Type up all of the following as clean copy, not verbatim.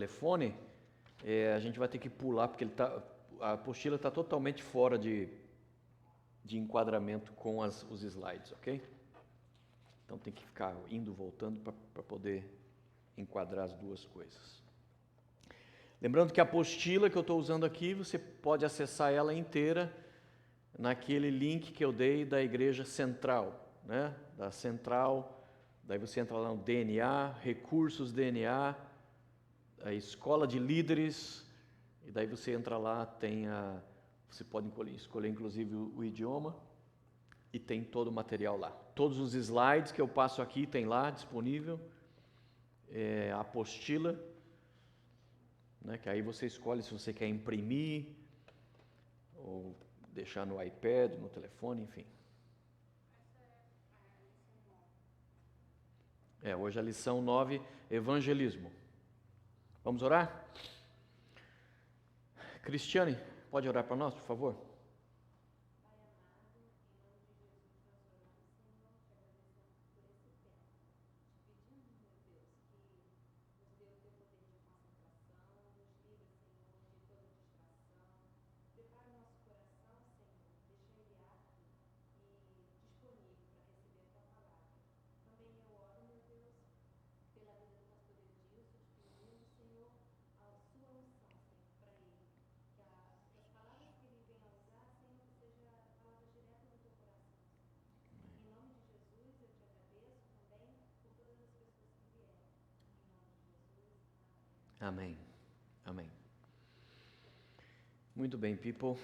telefone, a gente vai ter que pular, porque a apostila está totalmente fora de enquadramento com os slides, ok? Então tem que ficar indo, voltando para poder enquadrar as duas coisas. Lembrando que a apostila que eu estou usando aqui, você pode acessar ela inteira naquele link que eu dei da Igreja Central, né? Da Central, daí você entra lá no DNA, Recursos DNA, a Escola de Líderes, e daí você entra lá, você pode escolher inclusive o idioma, e tem todo o material lá. Todos os slides que eu passo aqui tem lá disponível, a apostila, né, que aí você escolhe se você quer imprimir, ou deixar no iPad, no telefone, enfim. Hoje a lição 9, evangelismo. Vamos orar? Cristiane, pode orar para nós, por favor? Amém. Amém. Muito bem, people.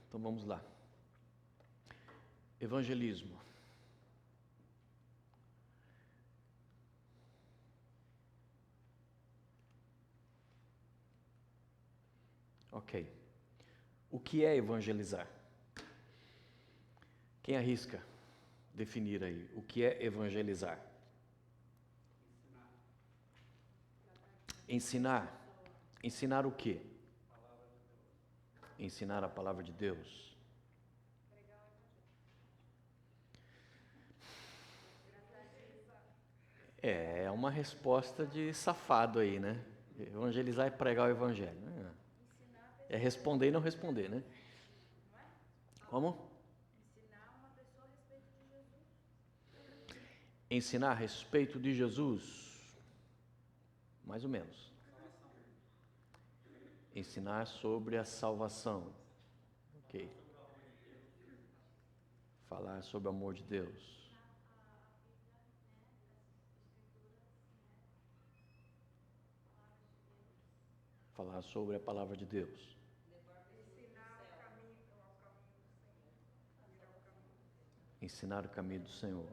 Então vamos lá. Evangelismo. Ok. O que é evangelizar? Quem arrisca definir aí? O que é evangelizar? Ensinar. Ensinar o quê? Ensinar a palavra de Deus. É uma resposta de safado aí, né? Evangelizar é pregar o evangelho. É responder e não responder, né? Como? Ensinar a respeito de Jesus? Mais ou menos. Ensinar sobre a salvação. Ok. Falar sobre o amor de Deus. Falar sobre a palavra de Deus. Ensinar o caminho do Senhor.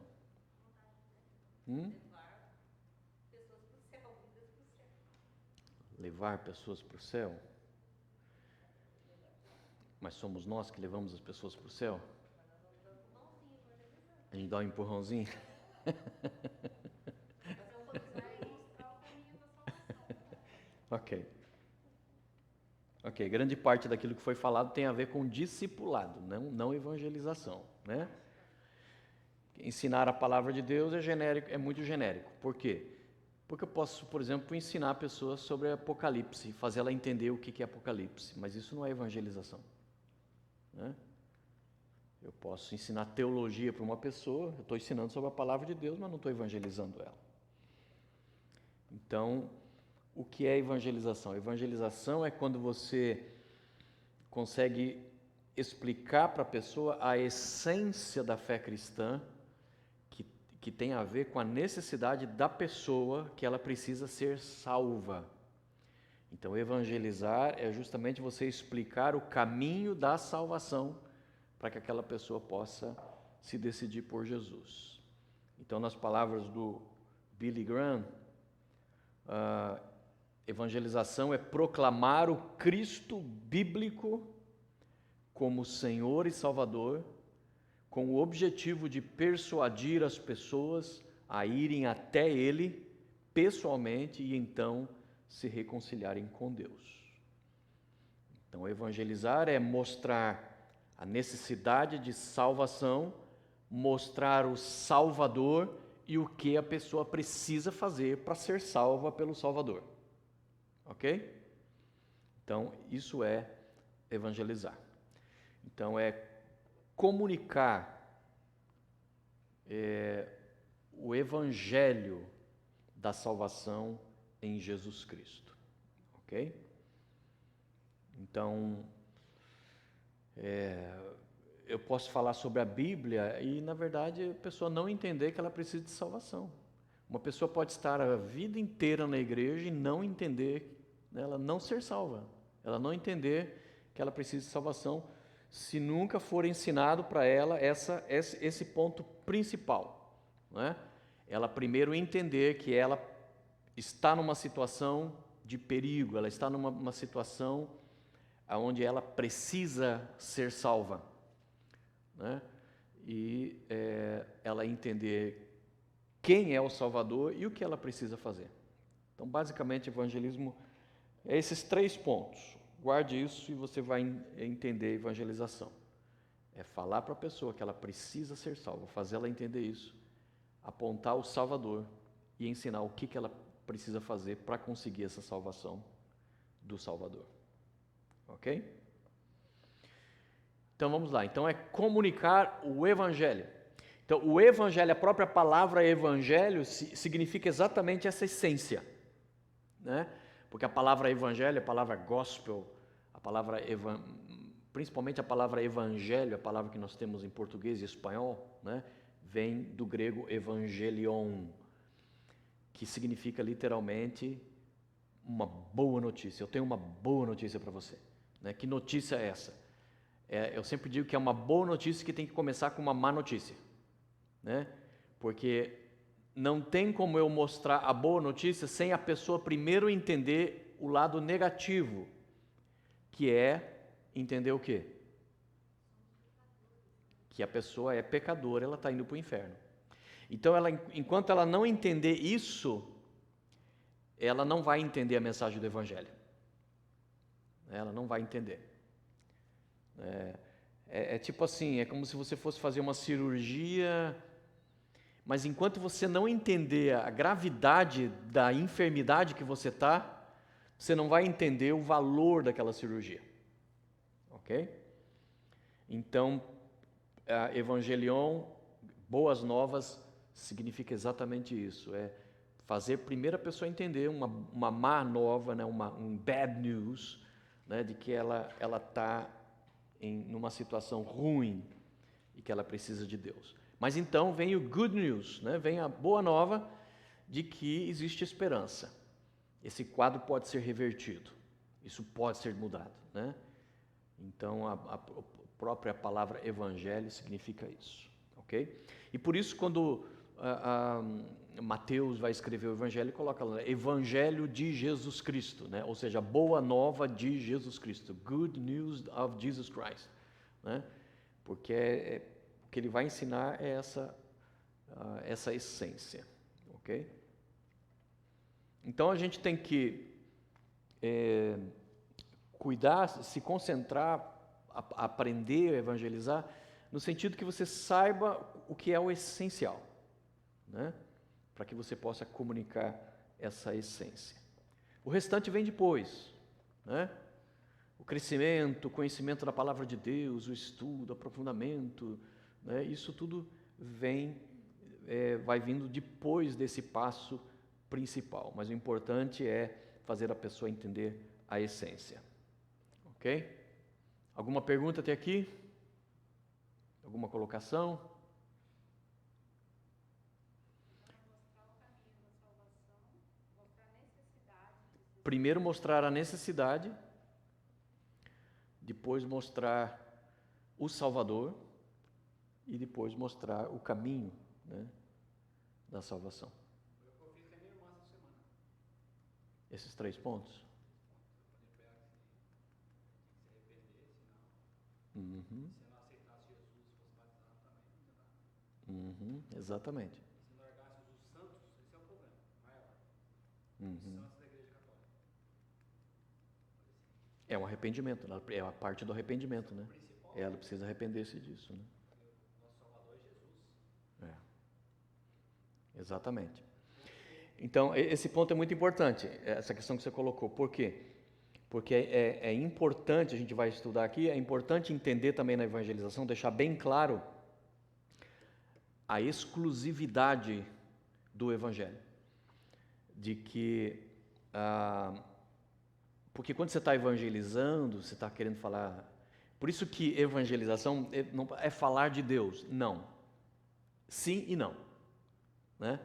Levar pessoas para o céu? Mas somos nós que levamos as pessoas para o céu? A gente dá um empurrãozinho? Ok, grande parte daquilo que foi falado tem a ver com discipulado, não evangelização, né? Ensinar a palavra de Deus é genérico, é muito genérico. Por quê? Porque eu posso, por exemplo, ensinar a pessoa sobre Apocalipse, fazer ela entender o que é Apocalipse, mas isso não é evangelização, né? Eu posso ensinar teologia para uma pessoa, eu estou ensinando sobre a palavra de Deus, mas não estou evangelizando ela. Então, o que é evangelização? Evangelização é quando você consegue explicar para a pessoa a essência da fé cristã, que tem a ver com a necessidade da pessoa, que ela precisa ser salva. Então, evangelizar é justamente você explicar o caminho da salvação para que aquela pessoa possa se decidir por Jesus. Então, nas palavras do Billy Graham, evangelização é proclamar o Cristo bíblico como Senhor e Salvador, com o objetivo de persuadir as pessoas a irem até Ele pessoalmente e então se reconciliarem com Deus. Então, evangelizar é mostrar a necessidade de salvação, mostrar o Salvador e o que a pessoa precisa fazer para ser salva pelo Salvador. ok? Então, isso é evangelizar. Então, é comunicar o evangelho da salvação em Jesus Cristo, ok? Então, eu posso falar sobre a Bíblia e, na verdade, a pessoa não entender que ela precisa de salvação. Uma pessoa pode estar a vida inteira na igreja e não entender, né, ela não ser salva, ela não entender que ela precisa de salvação, se nunca for ensinado para ela esse ponto principal, né? Ela primeiro entender que ela está numa situação de perigo, ela está numa situação onde ela precisa ser salva, né? E ela entender quem é o Salvador e o que ela precisa fazer. Então, basicamente, evangelismo é esses 3 pontos. Guarde isso e você vai entender evangelização. É falar para a pessoa que ela precisa ser salva, fazer ela entender isso, apontar o Salvador e ensinar o que ela precisa fazer para conseguir essa salvação do Salvador. Ok? Então vamos lá. Então é comunicar o Evangelho. Então o Evangelho, a própria palavra Evangelho significa exatamente essa essência, né? Porque a palavra Evangelho, a palavra Gospel, a palavra principalmente a palavra Evangelho, a palavra que nós temos em português e espanhol, né? Vem do grego Evangelion, que significa literalmente uma boa notícia. Eu tenho uma boa notícia para você, né? Que notícia é essa? Eu sempre digo que é uma boa notícia que tem que começar com uma má notícia, né? Porque não tem como eu mostrar a boa notícia sem a pessoa primeiro entender o lado negativo, que é entender o quê? Que a pessoa é pecadora, ela está indo para o inferno. Então, enquanto ela não entender isso, ela não vai entender a mensagem do Evangelho. Ela não vai entender. É tipo assim, é como se você fosse fazer uma cirurgia, mas enquanto você não entender a gravidade da enfermidade que você está, você não vai entender o valor daquela cirurgia. Ok? Então, Evangelion, boas novas, significa exatamente isso. É fazer primeiro a pessoa entender uma má nova, né, um bad news, né, de que ela está numa situação ruim e que ela precisa de Deus. Mas então vem o good news, né, vem a boa nova de que existe esperança. Esse quadro pode ser revertido, isso pode ser mudado, né? Então a própria palavra evangelho significa isso, ok? E por isso quando Mateus vai escrever o evangelho, coloca lá, evangelho de Jesus Cristo, né? Ou seja, boa nova de Jesus Cristo, good news of Jesus Christ, né? Porque o que ele vai ensinar é essa essência, ok? Então a gente tem que cuidar, se concentrar, aprender a evangelizar, no sentido que você saiba o que é o essencial, né? Para que você possa comunicar essa essência. O restante vem depois, né? O crescimento, o conhecimento da palavra de Deus, o estudo, o aprofundamento, né? Isso tudo vai vindo depois desse passo principal, mas o importante é fazer a pessoa entender a essência, ok? Alguma pergunta até aqui? Alguma colocação? Primeiro mostrar a necessidade, depois mostrar o Salvador e depois mostrar o caminho, né, da salvação. Eu fiz com a minha irmã essa semana. Esses 3 pontos? Se arrepender, Uhum. se não aceitasse Jesus, fosse batizado também, não dá. Exatamente. Se não largasse os santos, esse é o problema maior. Os Uhum. santos da Igreja Católica. É um arrependimento, é a parte do arrependimento, né? Principal, Ela precisa arrepender-se disso, né? nosso Salvador é Jesus. Exatamente. Então, esse ponto é muito importante, essa questão que você colocou. Por quê? Porque é importante, a gente vai estudar aqui, é importante entender também na evangelização, deixar bem claro a exclusividade do Evangelho. De que, porque quando você está evangelizando, você está querendo falar... Por isso que evangelização não é falar de Deus, não. Sim e não, né?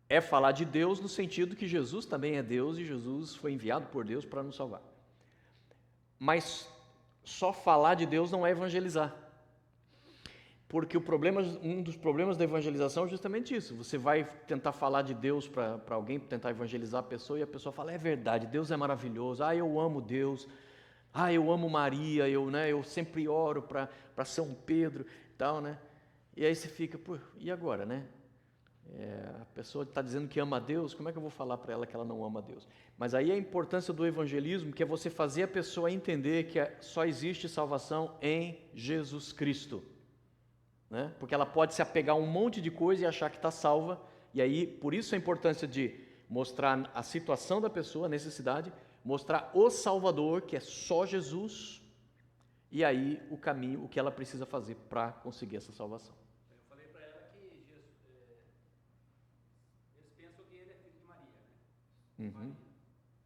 É falar de Deus no sentido que Jesus também é Deus e Jesus foi enviado por Deus para nos salvar. Mas só falar de Deus não é evangelizar. Porque um dos problemas da evangelização é justamente isso. Você vai tentar falar de Deus para alguém, tentar evangelizar a pessoa, e a pessoa fala, é verdade, Deus é maravilhoso, eu amo Deus, eu amo Maria, eu sempre oro para São Pedro e tal, né? E aí você fica, e agora, né? A pessoa está dizendo que ama a Deus, como é que eu vou falar para ela que ela não ama a Deus? Mas aí a importância do evangelismo, que é você fazer a pessoa entender que só existe salvação em Jesus Cristo. Né? Porque ela pode se apegar a um monte de coisa e achar que está salva, e aí, por isso a importância de mostrar a situação da pessoa, a necessidade, mostrar o Salvador, que é só Jesus, e aí o caminho, o que ela precisa fazer para conseguir essa salvação. Eu falei para ela que Jesus, eles pensam que ele é filho de Maria, né? Maria,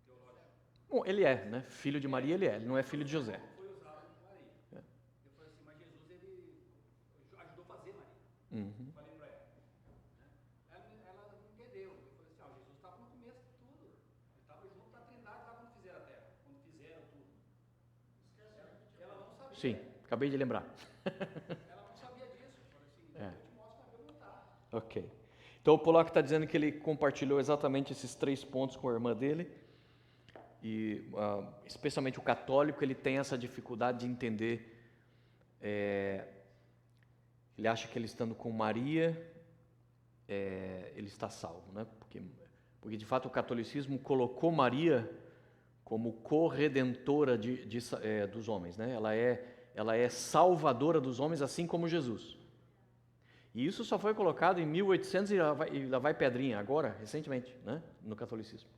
teológico. Bom, ele é, né? Filho de Maria, ele não é filho de José. Foi usado de Maria. Eu falei assim, mas Jesus, ele ajudou a fazer Maria. Uhum. Falei para ela. Ela não entendeu. Eu falei assim, Jesus estava no começo de tudo. Ele estava junto da Trindade lá quando fizeram a terra, quando fizeram tudo. Ela não sabia. Sim, acabei de lembrar. Ela não sabia disso. Eu falei assim, eu te mostro na Bíblia, não tá. Ok. Então o Pollock está dizendo que ele compartilhou exatamente esses 3 pontos com a irmã dele. E especialmente o católico, ele tem essa dificuldade de entender, ele acha que ele estando com Maria, ele está salvo, né? Porque de fato o catolicismo colocou Maria como corredentora dos homens, né? Ela é salvadora dos homens, assim como Jesus. E isso só foi colocado em 1800 e lá vai pedrinha, agora, recentemente, né? No catolicismo.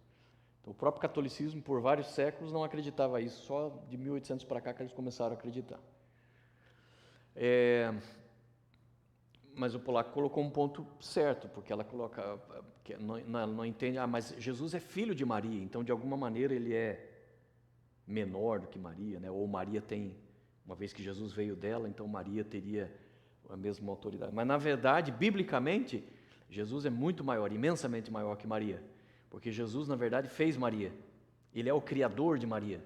Então, o próprio catolicismo, por vários séculos, não acreditava isso, só de 1800 para cá que eles começaram a acreditar. Mas o Pollock colocou um ponto certo, porque ela coloca, que não entende, mas Jesus é filho de Maria, então de alguma maneira ele é menor do que Maria, né? Ou Maria tem, uma vez que Jesus veio dela, então Maria teria a mesma autoridade. Mas na verdade, biblicamente, Jesus é muito maior, imensamente maior que Maria. Porque Jesus, na verdade, fez Maria. Ele é o criador de Maria,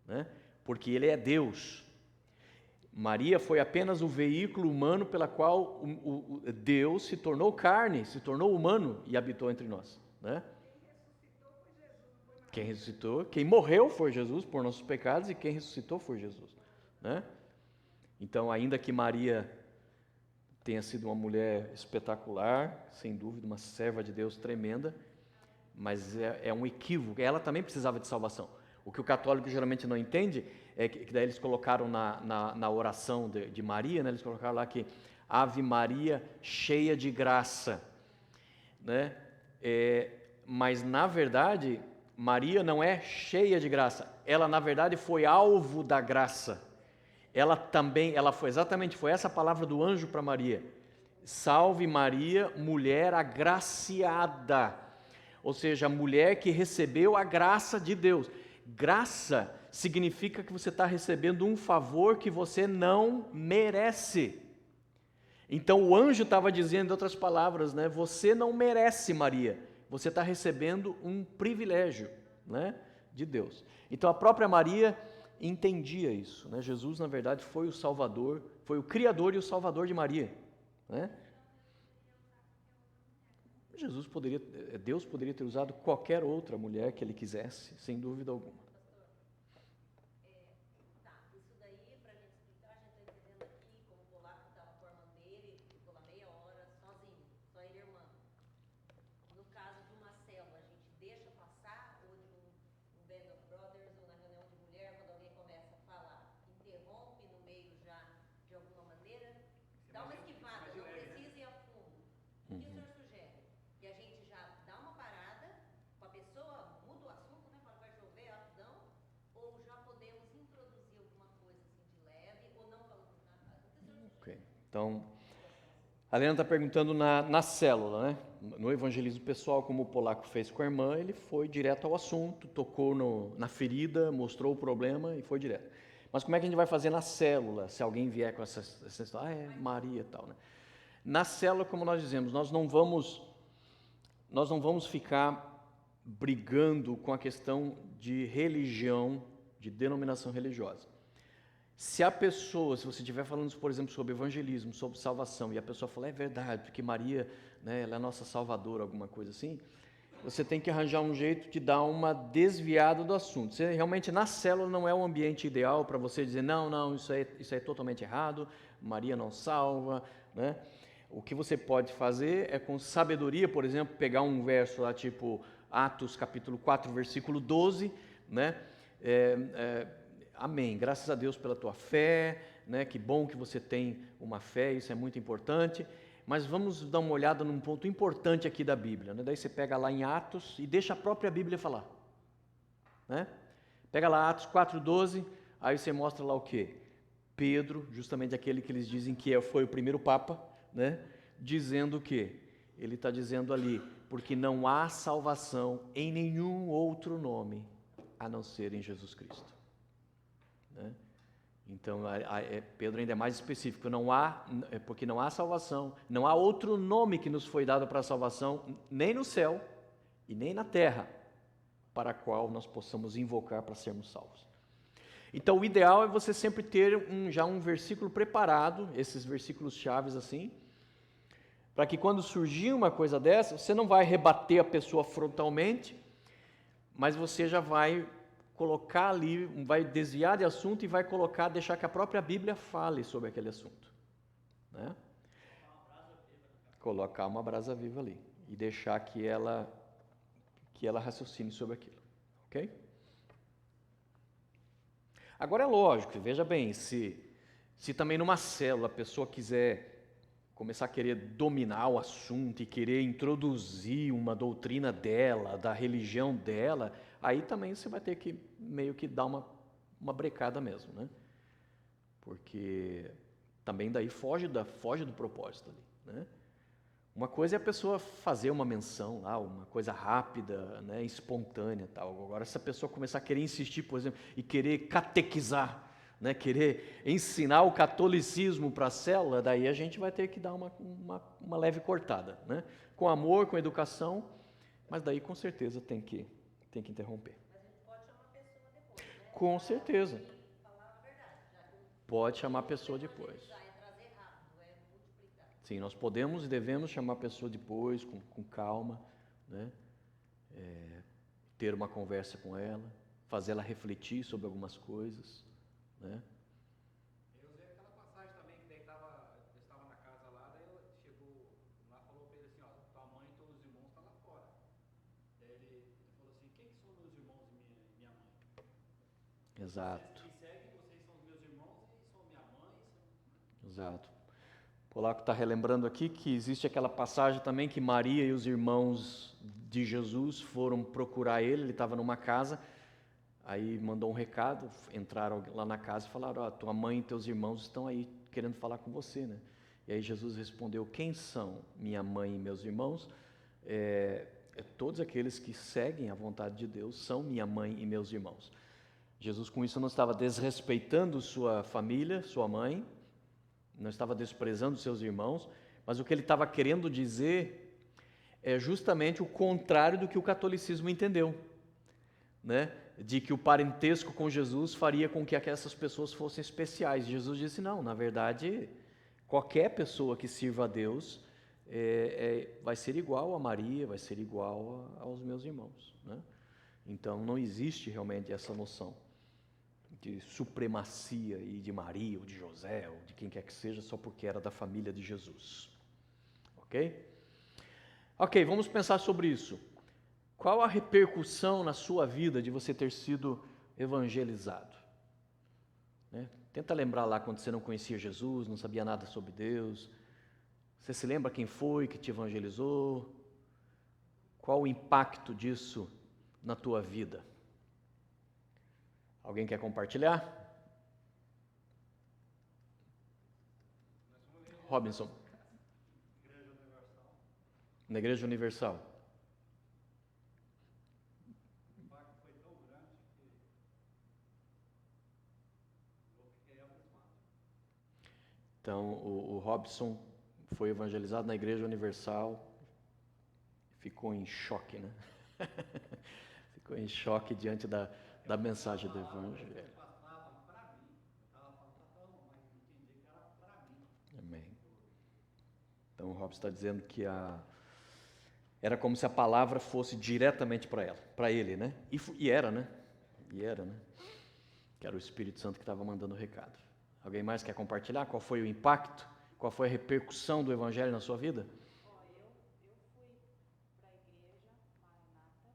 né? Porque ele é Deus. Maria foi apenas o veículo humano pela qual Deus se tornou carne, se tornou humano e habitou entre nós, né? Quem ressuscitou, quem morreu foi Jesus por nossos pecados e quem ressuscitou foi Jesus, né? Então, ainda que Maria tenha sido uma mulher espetacular, sem dúvida, uma serva de Deus tremenda, mas é um equívoco, ela também precisava de salvação. O que o católico geralmente não entende é que daí eles colocaram na oração de Maria, né, eles colocaram lá que Ave Maria cheia de graça, né? Mas na verdade, Maria não é cheia de graça, ela na verdade foi alvo da graça. Foi essa a palavra do anjo para Maria. Salve Maria, mulher agraciada. Ou seja, a mulher que recebeu a graça de Deus. Graça significa que você está recebendo um favor que você não merece. Então o anjo estava dizendo, em outras palavras, né? Você não merece, Maria. Você está recebendo um privilégio, né, de Deus. Então a própria Maria entendia isso, né? Jesus, na verdade, foi o Salvador, foi o Criador e o Salvador de Maria, né? Deus poderia ter usado qualquer outra mulher que ele quisesse, sem dúvida alguma. Isso daí, para a gente explicar, a gente está entendendo aqui como o polaco estava com a irmã dele, ficou lá meia hora sozinho, só ele e a irmã. No caso de uma célula, a gente deixa passar, ou de um Band of Brothers, ou na reunião de mulher, quando alguém começa a falar, interrompe no meio já, de alguma maneira, dá uma esquivada, não precisa ir a fundo. O que o senhor sugere? Que a gente já Então, a Helena está perguntando na célula, né? No evangelismo pessoal, como o Polaco fez com a irmã, ele foi direto ao assunto, tocou na ferida, mostrou o problema e foi direto. Mas como é que a gente vai fazer na célula, se alguém vier com essa história, é Maria e tal, né? Na célula, como nós dizemos, nós não vamos ficar brigando com a questão de religião, de denominação religiosa. Se você estiver falando, por exemplo, sobre evangelismo, sobre salvação, e a pessoa falar, é verdade, porque Maria, né, ela é a nossa salvadora, alguma coisa assim, você tem que arranjar um jeito de dar uma desviada do assunto. Você, realmente, na célula não é o ambiente ideal para você dizer, não, isso é totalmente errado, Maria não salva, né? O que você pode fazer é, com sabedoria, por exemplo, pegar um verso lá, tipo Atos capítulo 4, versículo 12, né? Amém, graças a Deus pela tua fé, né? Que bom que você tem uma fé, isso é muito importante. Mas vamos dar uma olhada num ponto importante aqui da Bíblia, né? Daí você pega lá em Atos e deixa a própria Bíblia falar, né? Pega lá Atos 4:12, aí você mostra lá o quê? Pedro, justamente aquele que eles dizem que foi o primeiro Papa, né? Dizendo o quê? Ele está dizendo ali, porque não há salvação em nenhum outro nome a não ser em Jesus Cristo, né? Então, Pedro ainda é mais específico, porque não há salvação, não há outro nome que nos foi dado para a salvação, nem no céu e nem na terra, para a qual nós possamos invocar para sermos salvos. Então, o ideal é você sempre ter já um versículo preparado, esses versículos chaves assim, para que quando surgir uma coisa dessa, você não vai rebater a pessoa frontalmente, mas você já vai colocar ali, vai desviar de assunto e vai deixar que a própria Bíblia fale sobre aquele assunto, né? Colocar uma brasa viva ali e deixar que ela raciocine sobre aquilo, ok? Agora é lógico, veja bem, se também numa célula a pessoa quiser começar a querer dominar o assunto e querer introduzir uma doutrina dela, da religião dela, aí também você vai ter que meio que dar uma brecada mesmo, né? Porque também daí foge do propósito ali, né? Uma coisa é a pessoa fazer uma menção lá, uma coisa rápida, né, espontânea, tal. Agora, se a pessoa começar a querer insistir, por exemplo, e querer catequizar, né, querer ensinar o catolicismo para a célula, daí a gente vai ter que dar uma leve cortada, né? Com amor, com educação, mas daí com certeza tem que interromper. Mas a gente pode chamar a pessoa depois, né? Com certeza. Falar a verdade, já que Pode chamar a pessoa depois. já é trazer rápido, é multiplicar. Sim, nós podemos e devemos chamar a pessoa depois, com calma, né? Ter uma conversa com ela, fazer ela refletir sobre algumas coisas, né? Eu usei aquela passagem também, que daí eu estava na casa lá, daí chegou lá, falou para ele assim, ó, tua mãe e teus irmãos estão lá fora. Daí ele falou assim, quem que são meus irmãos e minha mãe? Exato. Vocês me seguem, vocês são os meus irmãos e são minha mãe. Exato. O Polaco está relembrando aqui que existe aquela passagem também que Maria e os irmãos de Jesus foram procurar ele estava numa casa, aí mandou um recado, entraram lá na casa e falaram, ó, tua mãe e teus irmãos estão aí querendo falar com você, né? E aí Jesus respondeu, quem são minha mãe e meus irmãos? Todos aqueles que seguem a vontade de Deus são minha mãe e meus irmãos. Jesus com isso não estava desrespeitando sua família, sua mãe, não estava desprezando seus irmãos, mas o que ele estava querendo dizer é justamente o contrário do que o catolicismo entendeu, né? De que o parentesco com Jesus faria com que essas pessoas fossem especiais. Jesus disse, não, na verdade, qualquer pessoa que sirva a Deus vai ser igual a Maria, vai ser igual aos meus irmãos, né? Então, não existe realmente essa noção de supremacia e de Maria, ou de José, ou de quem quer que seja, só porque era da família de Jesus. Ok? Ok, vamos pensar sobre isso. Qual a repercussão na sua vida de você ter sido evangelizado? Né? Tenta lembrar lá quando você não conhecia Jesus, não sabia nada sobre Deus. Você se lembra quem foi que te evangelizou? Qual o impacto disso na tua vida? Alguém quer compartilhar? Robinson? Igreja Universal. Na Igreja Universal. O impacto foi tão grande que eu fiquei abismado. Então, o Robson foi evangelizado na Igreja Universal, ficou em choque, né? Ficou em choque diante da mensagem do Evangelho. Passavam para mim. Eu estava falando para todo mundo, mas entendi que era para mim. Amém. Então, o Robson está dizendo que era como se a palavra fosse diretamente para ele, né? E era, né? Que era o Espírito Santo que estava mandando o recado. Alguém mais quer compartilhar? Qual foi o impacto? Qual foi a repercussão do Evangelho na sua vida? Ó, eu fui para a igreja Maranata,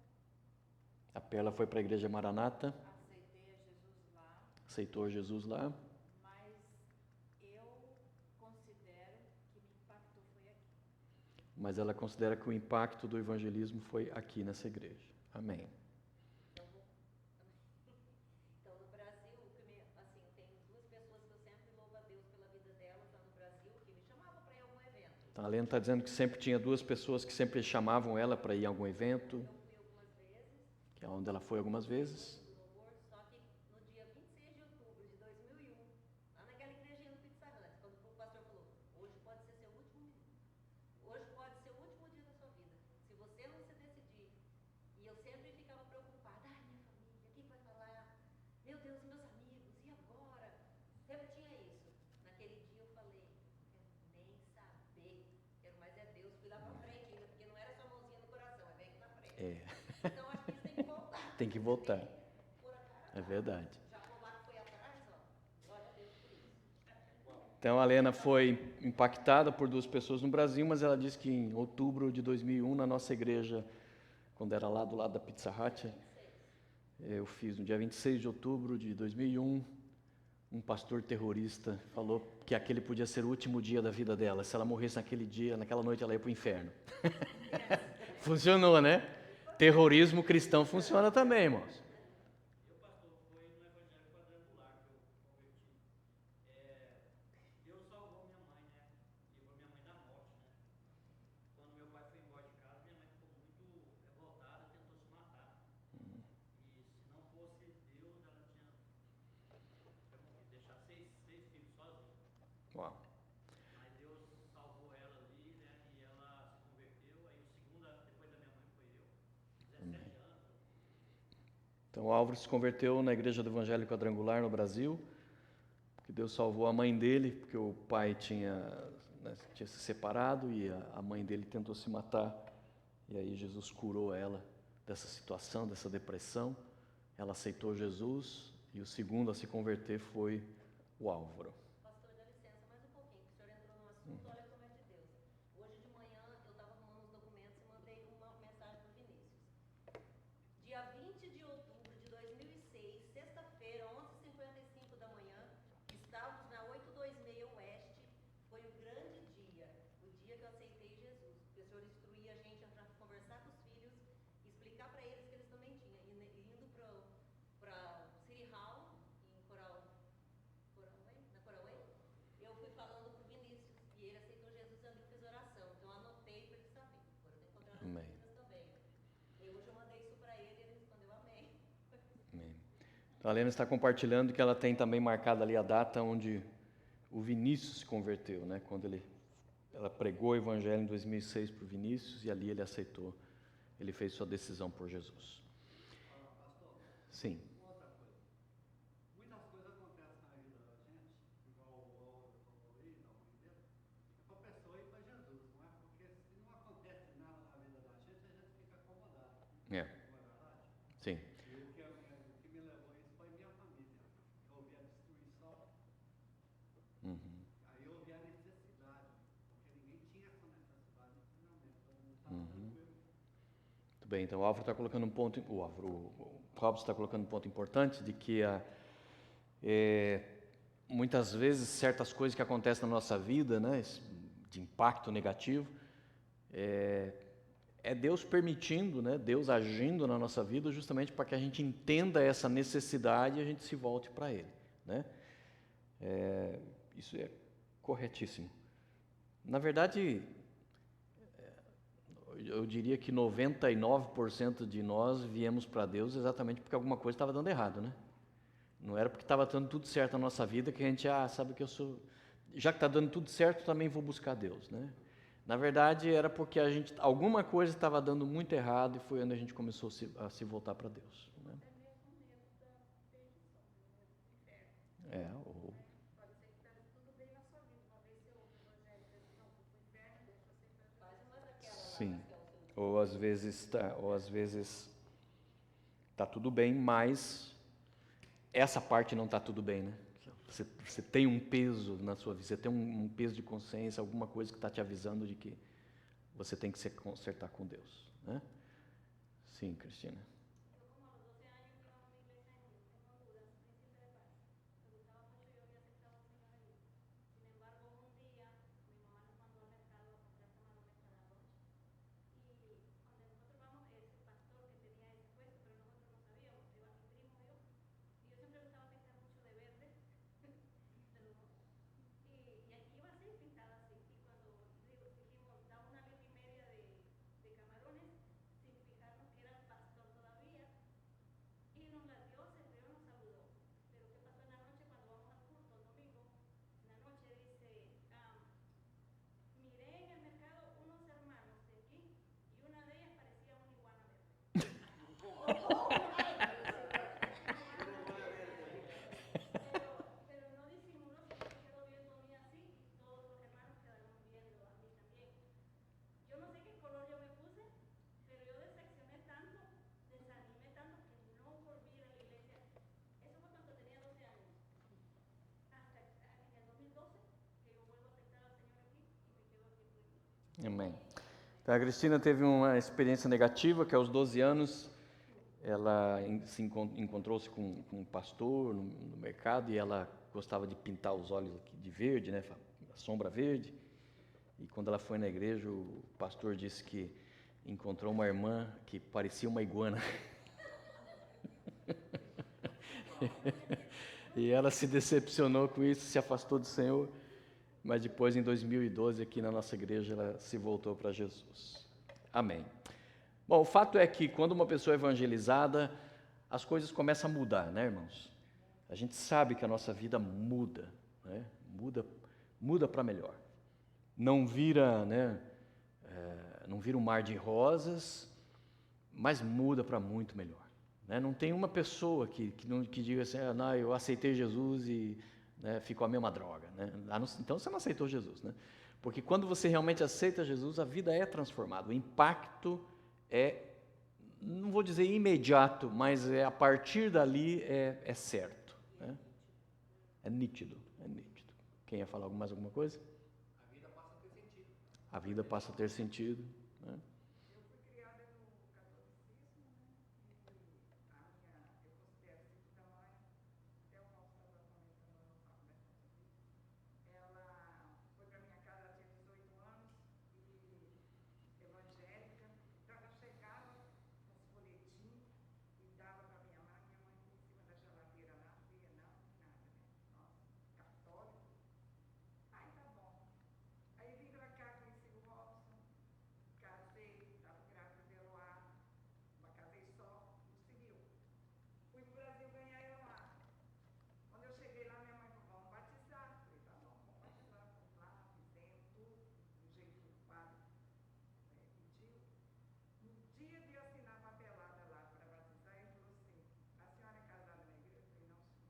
A Perla foi para a Igreja Maranata, aceitei a Jesus lá, aceitou Jesus lá, mas eu considero que me impactou foi aqui. mas ela considera que o impacto do evangelismo foi aqui nessa igreja. Amém. Então, no Brasil, assim, tem duas pessoas que eu sempre louvo a Deus pela vida delas lá no Brasil, que me chamavam para ir a algum evento. Então, a Helena está dizendo que sempre tinha duas pessoas que sempre chamavam ela para ir a algum evento, Eu fui algumas vezes, que é onde ela foi algumas vezes. do louvor, só que no dia 26 de outubro de 2001, lá naquela igrejinha do Pizza Hut, quando o pastor falou, hoje pode ser seu último minuto, hoje pode ser o último dia da sua vida, se você não se decidir. E eu sempre ficava preocupada, ai, minha família, quem vai falar? Meu Deus, meus amigos, e agora? Sempre tinha isso. Naquele dia eu falei, não quero nem saber, quero mais é Deus, fui lá pra frente ainda, porque não era só mãozinha no coração, é bem aqui na frente. Então acho que isso tem que voltar. Tem que voltar. Tem que pôr a cara É lá. verdade. Já o lá que foi atrás, ó, glória a Deus por isso. Então, a Helena foi impactada por duas pessoas no Brasil, mas ela disse que em outubro de 2001, na nossa igreja, quando era lá do lado da Pizza Hut, eu fiz no dia 26 de outubro de 2001, um pastor terrorista falou que aquele podia ser o último dia da vida dela. Se ela morresse naquele dia, naquela noite, ela ia para o inferno. Funcionou, né? Terrorismo cristão funciona também, irmãos. Eu, pastor, foi no Evangelho Quadrangular que eu converti. Deus salvou minha mãe, né? Livrou minha mãe da morte, né? Quando meu pai foi embora de casa, minha mãe ficou muito revoltada, tentou se matar. E se não fosse Deus, ela tinha morrido, deixar seis filhos sozinha. Uau. Mas Deus salvou ela ali, né? E ela se converteu. Aí o segundo, depois da minha mãe, foi eu. 17 anos. Então, o Álvaro se converteu na Igreja do Evangelho Quadrangular no Brasil, porque Deus salvou a mãe dele, porque o pai tinha se separado e a mãe dele tentou se matar. E aí Jesus curou ela dessa situação, dessa depressão. Ela aceitou Jesus e o segundo a se converter foi o Álvaro. Pastor, dá licença mais um pouquinho, que o senhor entrou no assunto, olha como é de Deus. Hoje de manhã eu estava arrumando os documentos e mandei uma mensagem para o Vinícius. Dia 20 de outubro de 2006, sexta-feira, 11h55 da manhã, estávamos na 826 Oeste, foi um grande dia, o dia que eu aceitei Jesus. O senhor instruía a gente a conversar com os filhos, explicar para eles que eles também tinham, indo para City Hall, em na Coraway, eu fui falando pro Vinícius e ele aceitou Jesus e eu fiz oração. Então eu anotei para ele saber. Agora eu tenho que encontrar nas Amém. Bíblias também. E hoje eu mandei isso para ele e ele respondeu amém. Amém. Então, a Helena está compartilhando que ela tem também marcada ali a data onde o Vinícius se converteu, né? Quando ela pregou o Evangelho em 2006 para o Vinícius e ali ele aceitou, ele fez sua decisão por Jesus. Pastor, Sim. uma outra coisa. Muitas coisas acontecem na vida da gente, igual o Álvaro falou aí, da mãe dele, é para a pessoa ir para Jesus, não é? Porque se não acontece nada na vida da gente, a gente fica acomodado. É. Não é verdade? Sim. E o que me levou a isso foi minha família. Eu vi a destruição, Uhum. aí eu vi a necessidade, porque ninguém tinha essa necessidade de treinamento, todo mundo estava Uhum. tranquilo. Muito bem, então o Álvaro está colocando um ponto, o Robson está colocando um ponto importante de que muitas vezes certas coisas que acontecem na nossa vida, né, de impacto negativo, é Deus permitindo, né, Deus agindo na nossa vida justamente para que a gente entenda essa necessidade e a gente se volte para Ele, né? Isso é corretíssimo. Na verdade, eu diria que 99% de nós viemos para Deus exatamente porque alguma coisa estava dando errado, né? Não era porque estava dando tudo certo na nossa vida que a gente, sabe que eu sou... Já que está dando tudo certo, também vou buscar Deus, né? Na verdade, era porque alguma coisa estava dando muito errado e foi onde a gente começou a se voltar para Deus, né? Até mesmo medo da perdição, medo do inferno. Pode ser que esteja tudo bem na sua vida. Uma vez você ouve o evangelho e diz, não, vou para o inferno, deixa eu aceitar Faz Jesus. uma daquela lá, Sim. que é o seu Ou às vezes tá tudo bem, mas essa parte não está tudo bem, né? Você tem um peso na sua vida, você tem um peso de consciência, alguma coisa que está te avisando de que você tem que se consertar com Deus, né? Sim, Cristina. Eu, como aos 12 anos, iba a uma iglesia en Honduras, Príncipe de Paz. Me gustaba mucho y yo había aceptado al Señor allí. Sin embargo, un día mi mamá nos mandó al mercado a comprar camarones para la noche. Y cuando nosotros vamos, ese pastor que tenía ese puesto, pero nosotros no sabíamos, iba mi primo y yo. Y yo siempre gustaba pintar mucho de verde, de los ojos. Y aquí iba así, pintada así. Y cuando dijimos, da una libra y media de camarones, sin fijarnos que era el pastor todavía. Y nos la dio, se rió, nos saludó. Pero ¿qué pasó en la noche cuando vamos al culto el domingo? En la noche dice, miré en el mercado unos hermanos de aquí y una de ellas parecía una iguana verde. Pero no disimuló, sino que quedó viendo a mí así y todos los hermanos quedaron viendo a mí también. Yo no sé qué color yo me puse, pero yo decepcioné tanto, desanimé tanto que no volví a la iglesia. Eso fue cuando tenía 12 años. Hasta en el 2012 que yo vuelvo a aceptar al Señor aquí y me quedo aquí por iglesia. Amém. Então, a Cristina teve uma experiência negativa, que aos 12 anos ela encontrou-se com um pastor no mercado e ela gostava de pintar os olhos aqui de verde, né, a sombra verde. E quando ela foi na igreja, o pastor disse que encontrou uma irmã que parecia uma iguana. E ela se decepcionou com isso, se afastou do Senhor. Mas depois, em 2012, aqui na nossa igreja, ela se voltou para Jesus. Amém. Bom, o fato é que quando uma pessoa é evangelizada, as coisas começam a mudar, né, irmãos? A gente sabe que a nossa vida muda, né? Muda para melhor. Não vira, né? Não vira um mar de rosas, mas muda para muito melhor. Né? Não tem uma pessoa que diga assim, não, eu aceitei Jesus e, né, ficou a mesma droga. Né? Então você não aceitou Jesus. Né? Porque quando você realmente aceita Jesus, a vida é transformada. O impacto é, não vou dizer imediato, mas a partir dali é certo. Né? É nítido, é nítido. Quem ia falar mais alguma coisa? A vida passa a ter sentido. A vida passa a ter sentido. Né? Eu fui criada no catolicismo, né? E eu considero filho da mãe, até o nosso casamento também, quando ela não sabe mais nossa vida. Ela foi para minha casa, ela tinha 18 anos, e evangélica. Então ela chegava com os folhetins e dava para minha mãe em cima da geladeira lá, não via não, nada, né? Nossa, católico. Aí tá bom. Aí vim pra cá, conheci o Robson, casei, estava grávida de Eloá, mas casei só, no civil. Fui pro Brasil ganhar Eloá. Quando eu cheguei lá, minha mãe falou, vamos batizar. Falei, tá bom, vamos batizar. Fomos lá, fizemos tudo, do jeito que o padre pediu. No dia de assinar a papelada lá para batizar, ele falou assim, a senhora é casada na igreja? Eu falei, não, senhor.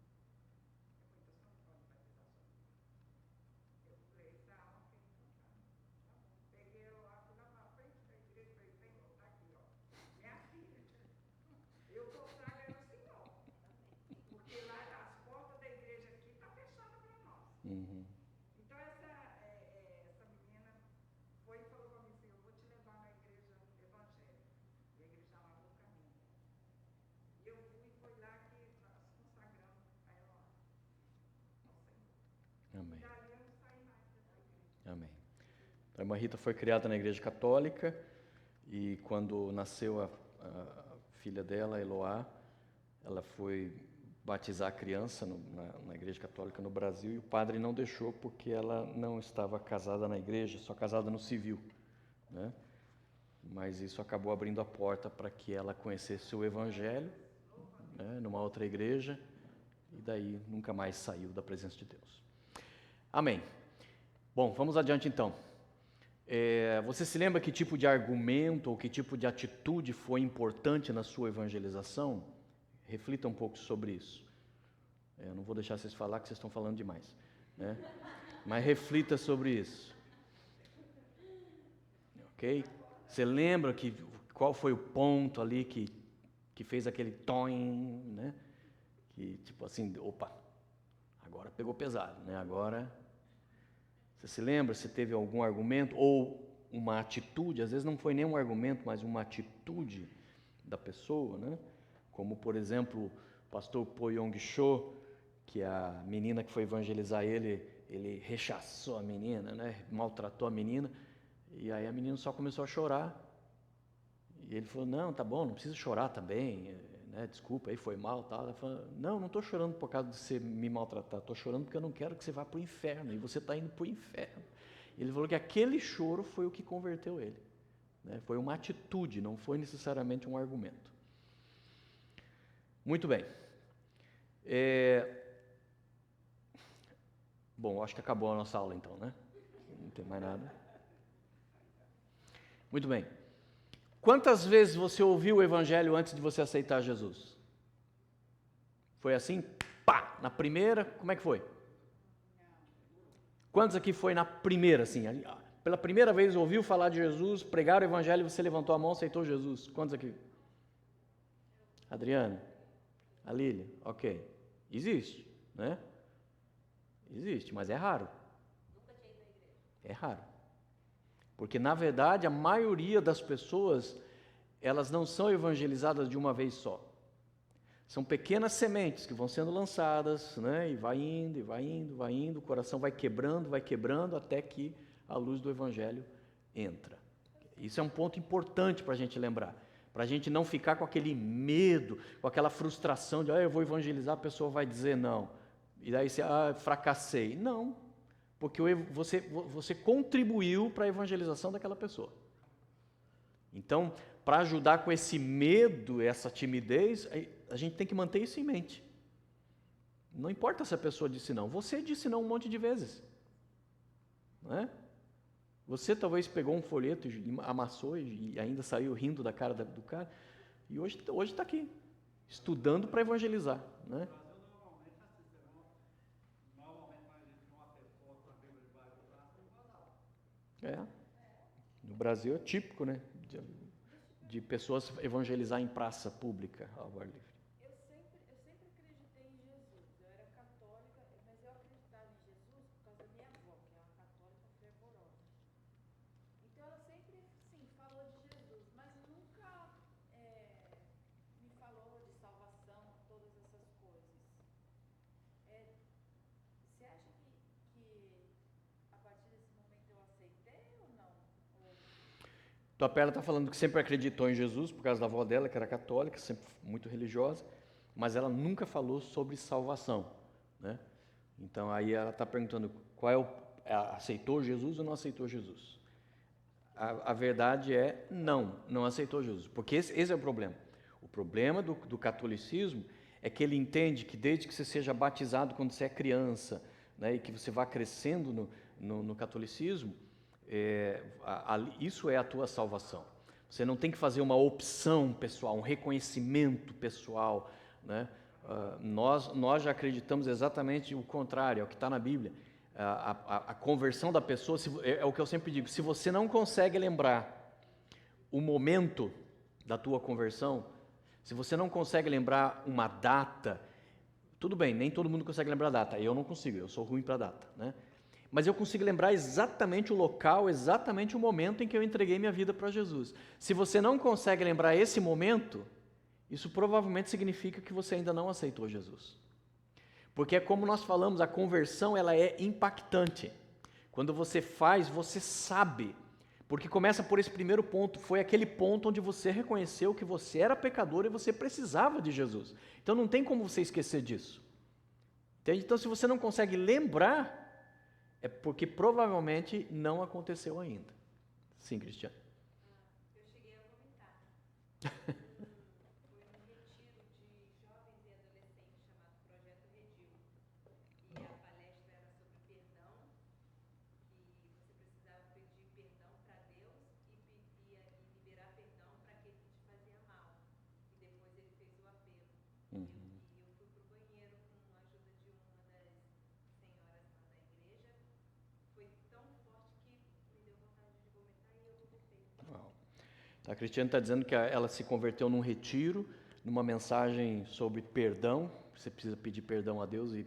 Eu falei, então a senhora não pode batizar sua filha. Eu falei, tá, ok, então tá. Tá bom. Peguei ela lá, fui lá pra frente da igreja, falei, Senhor, tá aqui, ó. Minha filha. Eu consagrei ela ao Senhor. Porque lá as portas da igreja aqui tá fechada para nós. Uhum. Então essa menina foi e falou para mim assim, eu vou te levar na igreja evangélica. E a igreja chamava O Caminho. E eu fui, foi lá que nós consagramos a ela lá, ao Senhor. Amém. Dali eu não saí mais dessa igreja. Amém. A irmã Rita foi criada na igreja católica e quando nasceu a filha dela, Eloá, ela foi batizar a criança na igreja católica no Brasil, e o padre não deixou porque ela não estava casada na igreja, só casada no civil, né? Mas isso acabou abrindo a porta para que ela conhecesse o Evangelho, né, numa outra igreja, e daí nunca mais saiu da presença de Deus. Amém. Bom, vamos adiante então. Você se lembra que tipo de argumento ou que tipo de atitude foi importante na sua evangelização? Reflita um pouco sobre isso. Eu não vou deixar vocês falar, que vocês estão falando demais, né? Mas reflita sobre isso. Ok? Você lembra qual foi o ponto ali que fez aquele toim, né? Que tipo assim, opa, agora pegou pesado, né? Agora, você se lembra se teve algum argumento ou uma atitude? Às vezes não foi nem um argumento, mas uma atitude da pessoa, né? Como, por exemplo, o pastor Po Yong-cho, que a menina que foi evangelizar ele rechaçou a menina, né? Maltratou a menina, e aí a menina só começou a chorar. E ele falou, não, tá bom, não precisa chorar também, né? Desculpa, aí foi mal, tal. Ela falou, não estou chorando por causa de você me maltratar, estou chorando porque eu não quero que você vá para o inferno, e você está indo para o inferno. Ele falou que aquele choro foi o que converteu ele, né? Foi uma atitude, não foi necessariamente um argumento. Muito bem. Bom, acho que acabou a nossa aula então, né? Não tem mais nada. Muito bem. Quantas vezes você ouviu o Evangelho antes de você aceitar Jesus? Foi assim? Pá! Na primeira, como é que foi? Quantos aqui foi na primeira, assim? Pela primeira vez ouviu falar de Jesus, pregaram o Evangelho e você levantou a mão e aceitou Jesus? Quantos aqui? Adriana? A Lília? Ok. Existe, né? Existe, mas é raro. Nunca tinha ido na igreja. É raro. Porque, na verdade, a maioria das pessoas, elas não são evangelizadas de uma vez só. São pequenas sementes que vão sendo lançadas, né? E vai indo, e vai indo, vai indo, o coração vai quebrando, até que a luz do Evangelho entra. Isso é um ponto importante para a gente lembrar. Para a gente não ficar com aquele medo, com aquela frustração de, eu vou evangelizar, a pessoa vai dizer não. E daí você, fracassei. Não, porque você contribuiu para a evangelização daquela pessoa. Então, para ajudar com esse medo, essa timidez, a gente tem que manter isso em mente. Não importa se a pessoa disse não, você disse não um monte de vezes. Não é? Você talvez pegou um folheto, amassou e ainda saiu rindo da cara do cara, e hoje está aqui, estudando para evangelizar, né? Normalmente quando a gente vê uma pessoa com a Bíblia debaixo do braço, não faz aula. No Brasil é típico, né? De pessoas evangelizar em praça pública ao ar livre. Eu sempre acreditei em Jesus. Eu era católica, mas eu acreditava em Jesus por causa da minha avó, que é uma católica fervorosa. Então ela sempre, sim, falou de Jesus, mas nunca me falou de salvação, todas essas coisas. Você acha que a partir desse momento eu aceitei ou não? Tua Perla está falando que sempre acreditou em Jesus por causa da avó dela, que era católica, sempre muito religiosa, mas ela nunca falou sobre salvação, né? Então aí ela está perguntando aceitou Jesus ou não aceitou Jesus? A verdade é não aceitou Jesus, porque esse é o problema. O problema do catolicismo é que ele entende que desde que você seja batizado quando você é criança, né, e que você vá crescendo no catolicismo, isso é a tua salvação. Você não tem que fazer uma opção pessoal, um reconhecimento pessoal, né? Nós já acreditamos exatamente o contrário, é o que está na Bíblia. A conversão da pessoa, é o que eu sempre digo, se você não consegue lembrar o momento da tua conversão, se você não consegue lembrar uma data, tudo bem, nem todo mundo consegue lembrar a data, eu não consigo, eu sou ruim para data, né? Mas eu consigo lembrar exatamente o local, exatamente o momento em que eu entreguei minha vida para Jesus. Se você não consegue lembrar esse momento, isso provavelmente significa que você ainda não aceitou Jesus. Porque é como nós falamos, a conversão ela é impactante. Quando você faz, você sabe. Porque começa por esse primeiro ponto, foi aquele ponto onde você reconheceu que você era pecador e você precisava de Jesus. Então não tem como você esquecer disso. Entende? Então se você não consegue lembrar, é porque provavelmente não aconteceu ainda. Sim, Cristiano. Eu cheguei a vomitar. Foi um retiro de jovens e adolescentes chamado Projeto Redil. E a palestra era sobre perdão, que você precisava pedir perdão para Deus e liberar perdão para aquele que te fazia mal. E depois ele fez o apelo. E eu fui pro banheiro com a ajuda de uma das senhoras lá da igreja. Foi tão forte que me deu vontade de vomitar e eu vomitei. Uau. A Cristiane está dizendo que ela se converteu num retiro, numa mensagem sobre perdão. Você precisa pedir perdão a Deus e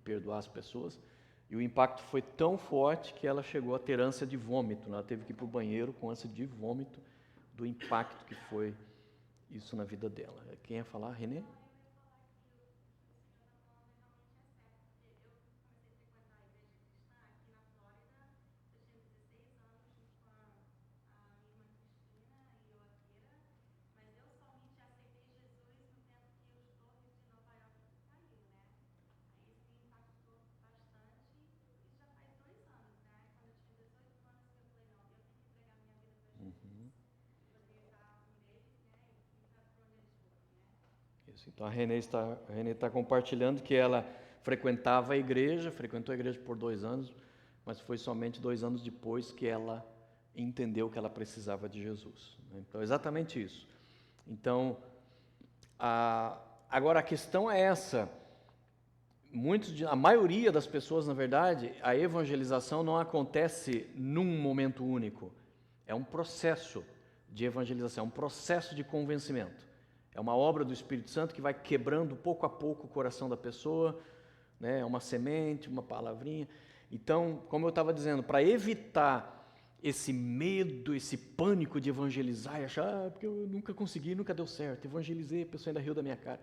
perdoar as pessoas. E o impacto foi tão forte que ela chegou a ter ânsia de vômito. Ela teve que ir para o banheiro com ânsia de vômito do impacto que foi isso na vida dela. Quem ia falar? Renê? Isso. Então a Renê está compartilhando que ela frequentava a igreja, frequentou a igreja por 2 anos, mas foi somente 2 anos depois que ela entendeu que ela precisava de Jesus. Então, exatamente isso. Então, agora a questão é essa. A maioria das pessoas, na verdade, a evangelização não acontece num momento único. É um processo de evangelização, é um processo de convencimento. É uma obra do Espírito Santo que vai quebrando pouco a pouco o coração da pessoa, né? É uma semente, uma palavrinha. Então, como eu estava dizendo, para evitar esse medo, esse pânico de evangelizar e achar, porque eu nunca consegui, nunca deu certo, evangelizei, a pessoa ainda riu da minha cara.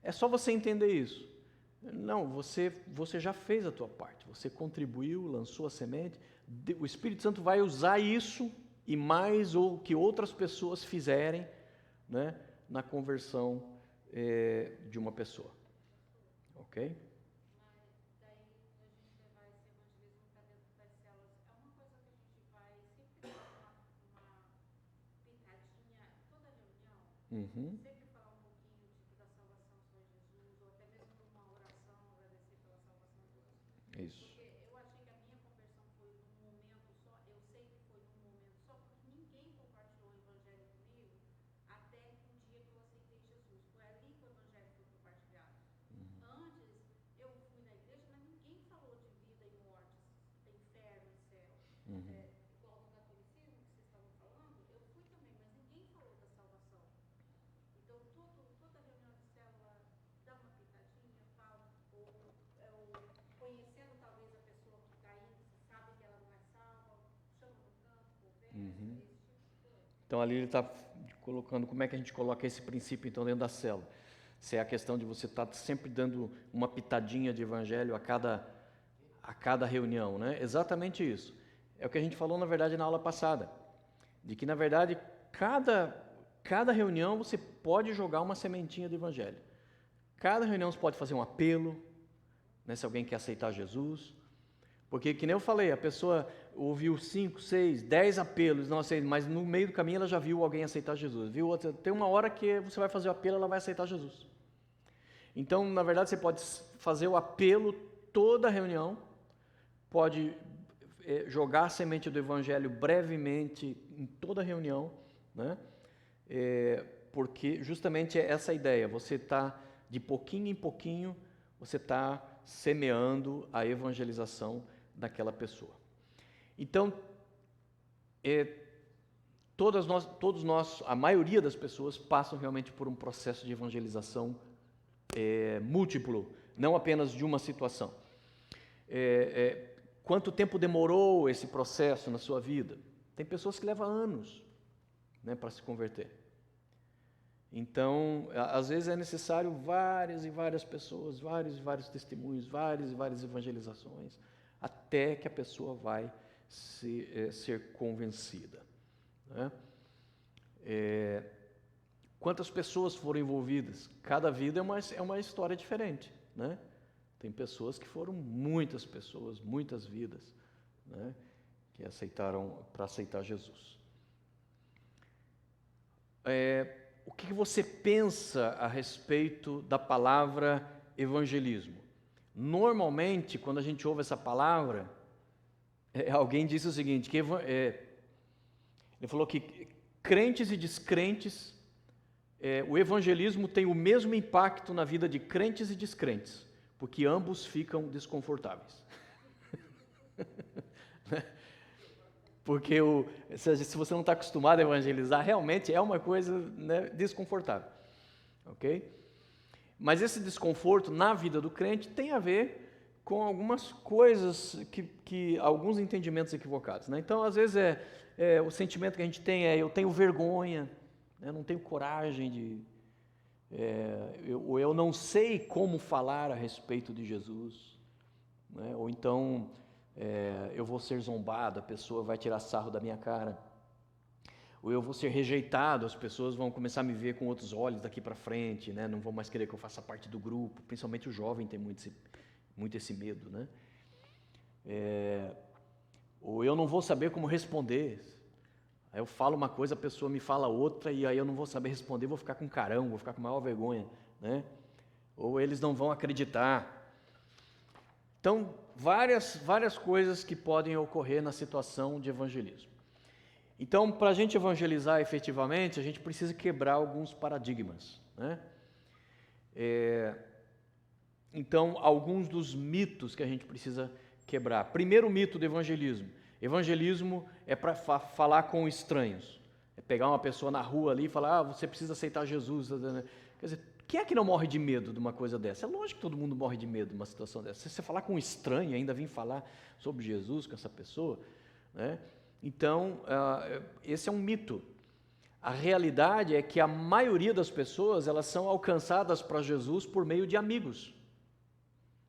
É só você entender isso. Não, você já fez a tua parte, você contribuiu, lançou a semente, o Espírito Santo vai usar isso e mais ou que outras pessoas fizerem, né, na conversão de uma pessoa. Ok? Uhum. Sempre falar um pouquinho da salvação só em Jesus, ou até mesmo numa oração, agradecer pela salvação de Jesus. Isso. Porque eu achei que a minha conversão foi num momento só, eu sei que foi num momento só, porque ninguém compartilhou o evangelho comigo até o dia que eu aceitei Jesus. Foi ali que o evangelho foi compartilhado. Antes, eu fui na igreja, mas ninguém falou de vida e morte, inferno e céu. Igual no catolicismo que vocês estavam falando, eu fui também, mas ninguém falou da salvação. Então, toda reunião de célula dá uma pitadinha, fala, ou conhecendo talvez a pessoa que está indo, você sabe que ela não é salva, chama no canto, conversa, esse tipo de coisa. Então ali ele está colocando como é que a gente coloca esse princípio então dentro da célula. Se é a questão de você estar sempre dando uma pitadinha de evangelho a cada reunião, né? Exatamente isso. É o que a gente falou na verdade na aula passada, de que na verdade cada reunião você pode jogar uma sementinha de evangelho. Cada reunião você pode fazer um apelo, né, se alguém quer aceitar Jesus. Porque, que nem eu falei, a pessoa ouviu 5, 6, 10 apelos, não aceita, mas no meio do caminho ela já viu alguém aceitar Jesus. Viu outra, tem uma hora que você vai fazer o apelo, ela vai aceitar Jesus. Então, na verdade, você pode fazer o apelo toda a reunião, pode jogar a semente do evangelho brevemente em toda a reunião, né? Porque justamente é essa a ideia, você está de pouquinho em pouquinho, você está semeando a evangelização daquela pessoa. Então, todos nós, a maioria das pessoas passam realmente por um processo de evangelização múltiplo, não apenas de uma situação. Quanto tempo demorou esse processo na sua vida? Tem pessoas que levam anos, né, para se converter. Então, às vezes é necessário várias e várias pessoas, vários e vários testemunhos, várias e várias evangelizações, até que a pessoa vai ser convencida. Né? Quantas pessoas foram envolvidas? Cada vida é uma história diferente. Né? Tem pessoas que foram muitas pessoas, muitas vidas, né? Que aceitaram para aceitar Jesus. O que você pensa a respeito da palavra evangelismo? Normalmente, quando a gente ouve essa palavra, alguém disse o seguinte, ele falou que crentes e descrentes, o evangelismo tem o mesmo impacto na vida de crentes e descrentes, porque ambos ficam desconfortáveis. Porque se você não está acostumado a evangelizar, realmente é uma coisa, né, desconfortável. Ok? Mas esse desconforto na vida do crente tem a ver com algumas coisas, alguns entendimentos equivocados. Né? Então, às vezes, o sentimento que a gente tem eu tenho vergonha, né? Não tenho coragem eu não sei como falar a respeito de Jesus. Né? Ou então, eu vou ser zombado, a pessoa vai tirar sarro da minha cara. Ou eu vou ser rejeitado, as pessoas vão começar a me ver com outros olhos daqui para frente, né? Não vão mais querer que eu faça parte do grupo, principalmente o jovem tem muito esse medo. Né? Ou eu não vou saber como responder. Aí eu falo uma coisa, a pessoa me fala outra, e aí eu não vou saber responder, vou ficar com carão, vou ficar com maior vergonha. Né? Ou eles não vão acreditar. Então, várias coisas que podem ocorrer na situação de evangelismo. Então, para a gente evangelizar efetivamente, a gente precisa quebrar alguns paradigmas. Né? Então, alguns dos mitos que a gente precisa quebrar. Primeiro mito do evangelismo. Evangelismo é para falar com estranhos. É pegar uma pessoa na rua ali e falar, você precisa aceitar Jesus. Quer dizer, quem é que não morre de medo de uma coisa dessa? É lógico que todo mundo morre de medo de uma situação dessa. Se você falar com um estranho e ainda vir falar sobre Jesus com essa pessoa, né? Então, esse é um mito. A realidade é que a maioria das pessoas, elas são alcançadas para Jesus por meio de amigos.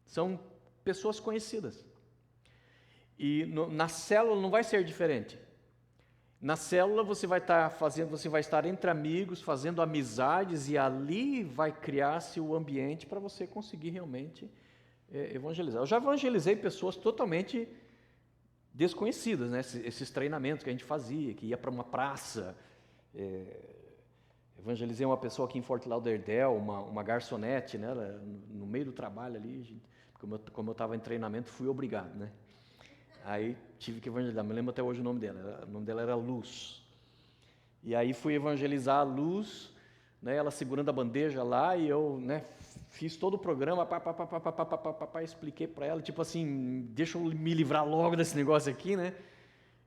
São pessoas conhecidas. E na célula não vai ser diferente. Na célula você vai estar entre amigos, fazendo amizades, e ali vai criar-se o ambiente para você conseguir realmente evangelizar. Eu já evangelizei pessoas totalmente desconhecidas, né? Esses treinamentos que a gente fazia, que ia para uma praça. Evangelizei uma pessoa aqui em Fort Lauderdale, uma garçonete, né? No meio do trabalho ali, como eu estava em treinamento, fui obrigado, né? Aí tive que evangelizar, me lembro até hoje o nome dela. O nome dela era Luz. E aí fui evangelizar a Luz, né, ela segurando a bandeja lá, e eu, né, fiz todo o programa, expliquei para ela, tipo assim, deixa eu me livrar logo desse negócio aqui, né?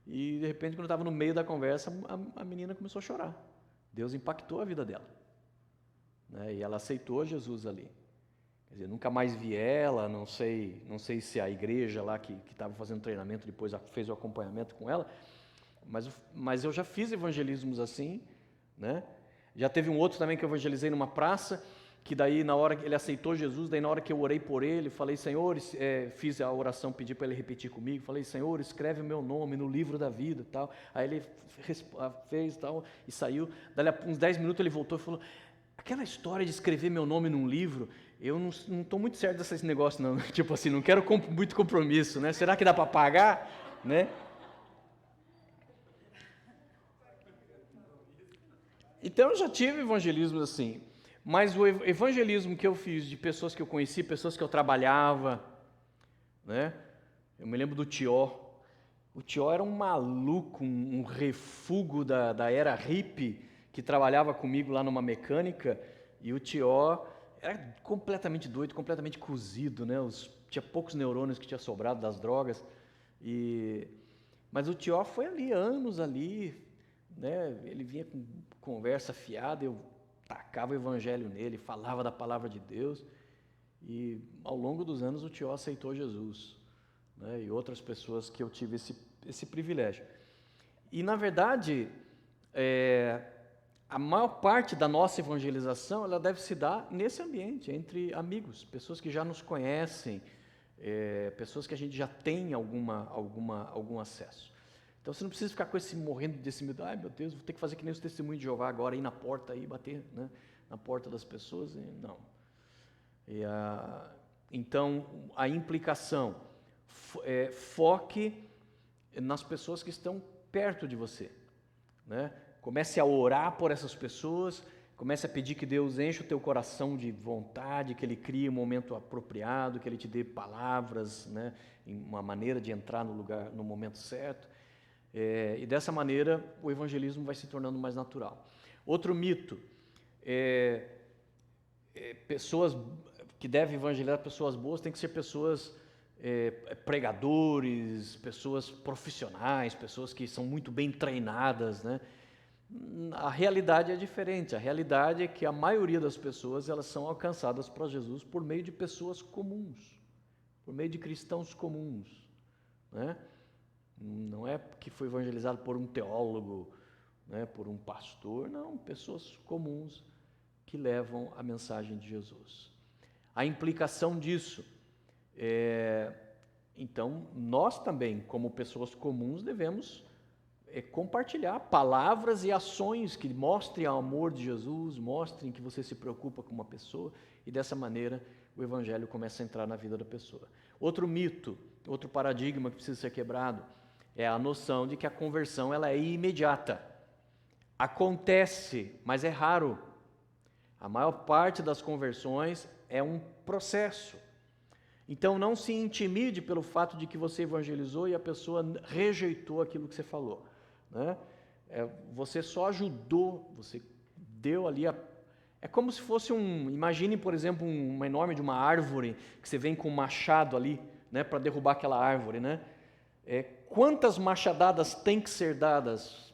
E de repente, quando eu estava no meio da conversa, a menina começou a chorar. Deus impactou a vida dela. Né, e ela aceitou Jesus ali. Quer dizer, nunca mais vi ela, não sei se a igreja lá que estava fazendo treinamento depois fez o acompanhamento com ela, mas eu já fiz evangelismos assim, né? Já teve um outro também que eu evangelizei numa praça, que daí na hora que ele aceitou Jesus, daí na hora que eu orei por ele, falei, Senhor, fiz a oração, pedi para ele repetir comigo, falei, Senhor, escreve o meu nome no livro da vida, tal. Aí ele fez tal, e saiu, daí uns 10 minutos ele voltou e falou, aquela história de escrever meu nome num livro, eu não estou muito certo desse negócio não, tipo assim, não quero muito compromisso, né? Será que dá para pagar, né? Então eu já tive evangelismo assim, mas o evangelismo que eu fiz de pessoas que eu conheci, pessoas que eu trabalhava, né? Eu me lembro do Tió. O Tió era um maluco, um refúgio da era hippie, que trabalhava comigo lá numa mecânica, e o Tió era completamente doido, completamente cozido, né? Tinha poucos neurônios que tinha sobrado das drogas, mas o Tió foi ali, anos ali, né? Ele vinha com conversa fiada, eu tacava o evangelho nele, falava da palavra de Deus, e ao longo dos anos o Tió aceitou Jesus, né? E outras pessoas que eu tive esse privilégio. E na verdade, a maior parte da nossa evangelização, ela deve se dar nesse ambiente, entre amigos, pessoas que já nos conhecem, pessoas que a gente já tem algum acesso. Então você não precisa ficar com esse morrendo desse medo, ai meu Deus, vou ter que fazer que nem os testemunhos de Jeová agora, ir na porta e bater, né, na porta das pessoas, não. Então a implicação, foque nas pessoas que estão perto de você, né? Comece a orar por essas pessoas, comece a pedir que Deus enche o teu coração de vontade, que Ele crie um momento apropriado, que Ele te dê palavras, né, uma maneira de entrar no lugar, no momento certo. E dessa maneira o evangelismo vai se tornando mais natural. Outro mito, pessoas que devem evangelizar, pessoas boas, tem que ser pessoas pregadores, pessoas profissionais, pessoas que são muito bem treinadas, né? A realidade é diferente. A realidade é que a maioria das pessoas, elas são alcançadas para Jesus por meio de pessoas comuns, por meio de cristãos comuns, né? Não é que foi evangelizado por um teólogo, né, por um pastor, não, pessoas comuns que levam a mensagem de Jesus. A implicação disso então, nós também, como pessoas comuns, devemos compartilhar palavras e ações que mostrem o amor de Jesus, mostrem que você se preocupa com uma pessoa, e dessa maneira o evangelho começa a entrar na vida da pessoa. Outro mito, outro paradigma que precisa ser quebrado, é a noção de que a conversão ela é imediata. Acontece, mas é raro. A maior parte das conversões é um processo. Então não se intimide pelo fato de que você evangelizou e a pessoa rejeitou aquilo que você falou, né? Você só ajudou, você deu ali é como se fosse imagine por exemplo uma enorme de uma árvore, que você vem com um machado ali, né, para derrubar aquela árvore, né? Quantas machadadas tem que ser dadas,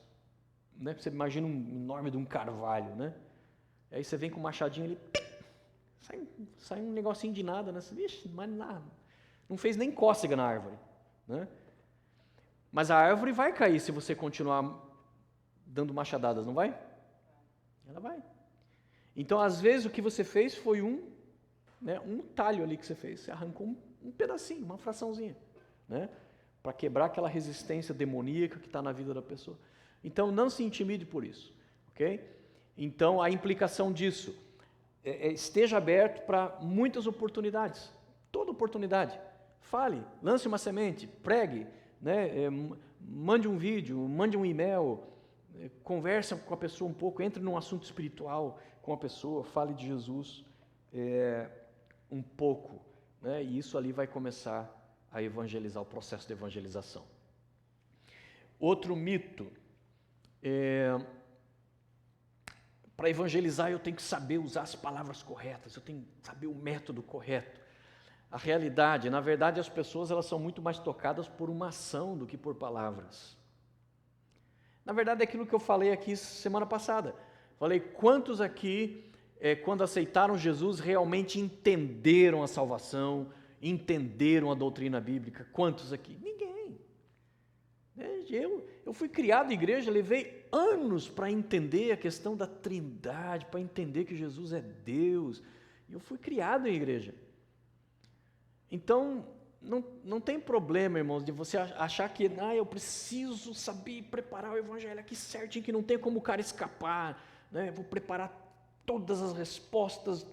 né? Você imagina um enorme de um carvalho, né? Aí você vem com o machadinho ali, sai um negocinho de nada, né? Vixe, mas nada. Não fez nem cócega na árvore, né? Mas a árvore vai cair se você continuar dando machadadas, não vai? Ela vai. Então, às vezes, o que você fez foi um talho ali que você fez. Você arrancou um pedacinho, uma fraçãozinha, né? Para quebrar aquela resistência demoníaca que está na vida da pessoa. Então, não se intimide por isso, ok? Então, a implicação disso, esteja aberto para muitas oportunidades, toda oportunidade. Fale, lance uma semente, pregue, né? Mande um vídeo, mande um e-mail, converse com a pessoa um pouco, entre num assunto espiritual com a pessoa, fale de Jesus um pouco, né? E isso ali vai começar a evangelizar, o processo de evangelização. Outro mito, para evangelizar eu tenho que saber usar as palavras corretas, eu tenho que saber o método correto. A realidade, na verdade, as pessoas elas são muito mais tocadas por uma ação do que por palavras. Na verdade, é aquilo que eu falei aqui semana passada. Falei, quantos aqui, quando aceitaram Jesus, realmente entenderam a salvação, entenderam a doutrina bíblica? Quantos aqui? Ninguém. Eu fui criado em igreja, levei anos para entender a questão da Trindade, para entender que Jesus é Deus. E eu fui criado em igreja. Então, não tem problema, irmãos, de você achar que eu preciso saber preparar o evangelho aqui certinho, que não tem como o cara escapar, né? Vou preparar todas as respostas.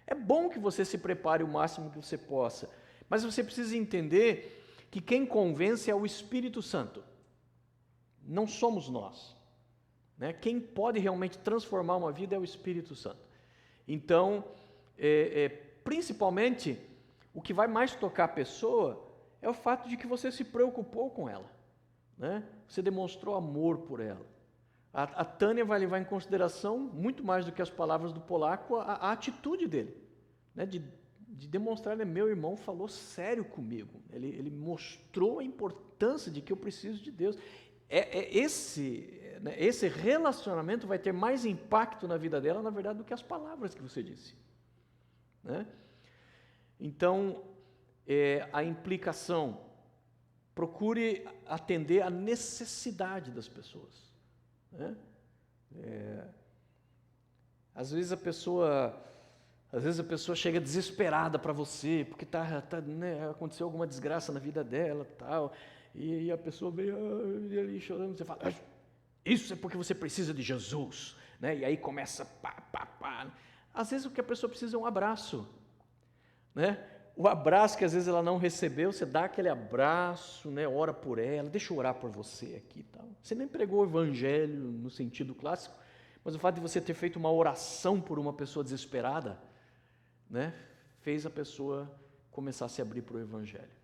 É bom que você se prepare o máximo que você possa, mas você precisa entender que quem convence é o Espírito Santo, não somos nós, né? Quem pode realmente transformar uma vida é o Espírito Santo. Então, principalmente, o que vai mais tocar a pessoa é o fato de que você se preocupou com ela, né? Você demonstrou amor por ela. A Tânia vai levar em consideração, muito mais do que as palavras do polaco, a atitude dele, né? De demonstrar, meu irmão falou sério comigo, ele mostrou a importância de que eu preciso de Deus. Esse relacionamento vai ter mais impacto na vida dela, na verdade, do que as palavras que você disse, né? Então, a implicação, procure atender à necessidade das pessoas, né? Às vezes a pessoa, Às vezes a pessoa chega desesperada para você, porque né, aconteceu alguma desgraça na vida dela, tal, e a pessoa vem ali chorando, você fala, isso é porque você precisa de Jesus, né? E aí começa pá. Às vezes o que a pessoa precisa é um abraço, né? O abraço que às vezes ela não recebeu, você dá aquele abraço, né? Ora por ela, deixa eu orar por você aqui e tal. Você nem pregou o evangelho no sentido clássico, mas o fato de você ter feito uma oração por uma pessoa desesperada, né? Fez a pessoa começar a se abrir para o evangelho.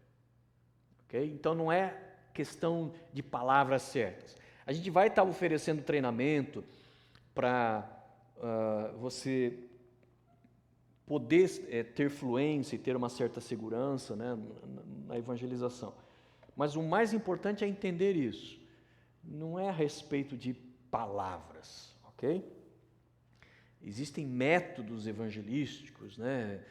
Okay? Então não é questão de palavras certas. A gente vai estar oferecendo treinamento para você poder ter fluência e ter uma certa segurança, né, na evangelização. Mas o mais importante é entender isso. Não é a respeito de palavras, ok? Existem métodos evangelísticos, né?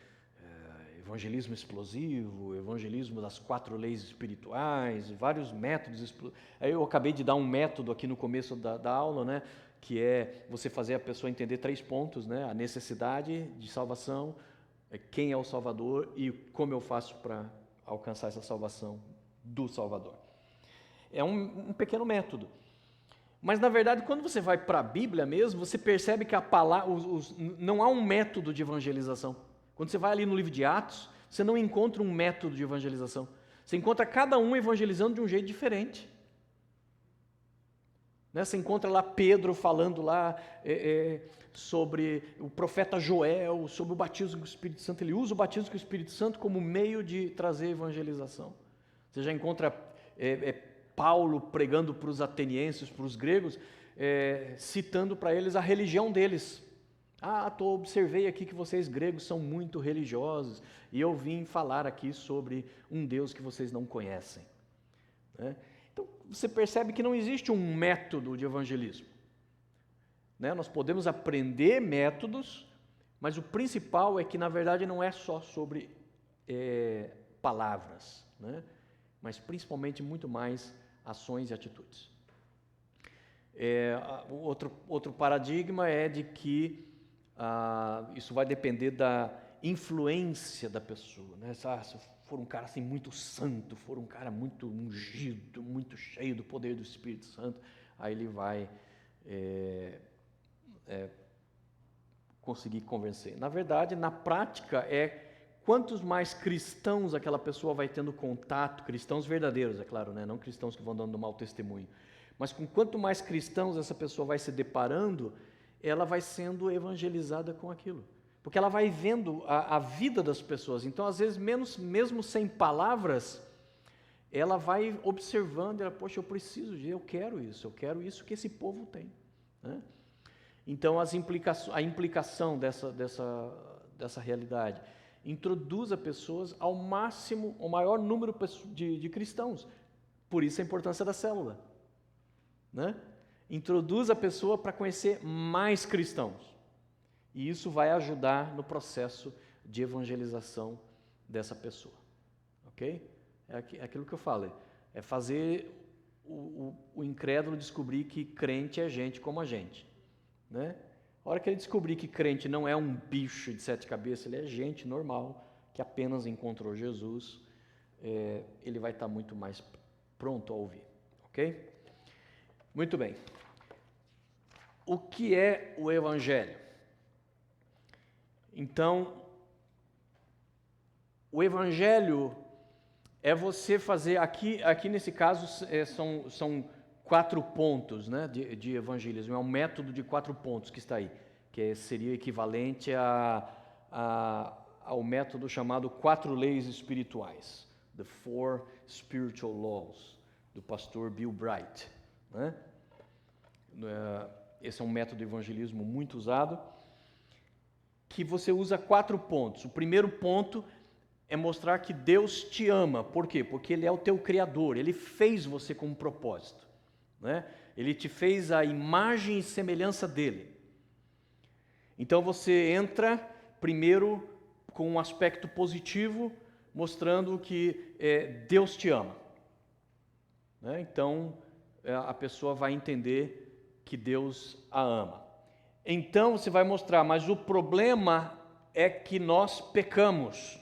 Evangelismo explosivo, evangelismo das 4 leis espirituais, vários métodos. Eu acabei de dar um método aqui no começo da aula, né? Que é você fazer a pessoa entender 3 pontos, né? A necessidade de salvação, quem é o Salvador e como eu faço para alcançar essa salvação do Salvador. É um pequeno método. Mas, na verdade, quando você vai para a Bíblia mesmo, você percebe que a palavra, não há um método de evangelização. Quando você vai ali no livro de Atos, você não encontra um método de evangelização. Você encontra cada um evangelizando de um jeito diferente. Né? Você encontra lá Pedro falando lá sobre o profeta Joel, sobre o batismo com o Espírito Santo. Ele usa o batismo com o Espírito Santo como meio de trazer evangelização. Você já encontra Paulo pregando para os atenienses, para os gregos, citando para eles a religião deles. Observei aqui que vocês gregos são muito religiosos e eu vim falar aqui sobre um Deus que vocês não conhecem. Né? Então, você percebe que não existe um método de evangelismo. Né? Nós podemos aprender métodos, mas o principal é que, na verdade, não é só sobre palavras, né? Mas principalmente muito mais ações e atitudes. Outro paradigma é de que isso vai depender da influência da pessoa, né? Se for um cara assim muito santo, for um cara muito ungido, muito cheio do poder do Espírito Santo, aí ele vai conseguir convencer. Na verdade, na prática, quantos mais cristãos aquela pessoa vai tendo contato, cristãos verdadeiros, é claro, né? Não cristãos que vão dando mau testemunho, mas com quanto mais cristãos essa pessoa vai se deparando, ela vai sendo evangelizada com aquilo. Porque ela vai vendo a vida das pessoas. Então, às vezes, mesmo sem palavras, ela vai observando, poxa, eu quero isso que esse povo tem. Né? Então, a implicação dessa realidade introduz as pessoas ao maior número de cristãos. Por isso a importância da célula. Né? Introduz a pessoa para conhecer mais cristãos. E isso vai ajudar no processo de evangelização dessa pessoa. Ok? É aquilo que eu falei. É fazer o incrédulo descobrir que crente é gente como a gente. Né? A hora que ele descobrir que crente não é um bicho de 7 cabeças, ele é gente normal, que apenas encontrou Jesus, ele vai estar muito mais pronto a ouvir. Ok? Muito bem. O que é o Evangelho? Então, o Evangelho é você fazer, aqui nesse caso são 4 pontos, né, de evangelismo, é um método de 4 pontos que está aí, que seria equivalente ao método chamado 4 leis espirituais, the 4 spiritual laws, do pastor Bill Bright. Né? Esse é um método de evangelismo muito usado, que você usa 4 pontos. O primeiro ponto é mostrar que Deus te ama. Por quê? Porque Ele é o teu Criador, Ele fez você com um propósito. Né? Ele te fez a imagem e semelhança dEle. Então você entra primeiro com um aspecto positivo, mostrando que Deus te ama. Né? Então a pessoa vai entender que Deus a ama. Então você vai mostrar, mas o problema é que nós pecamos.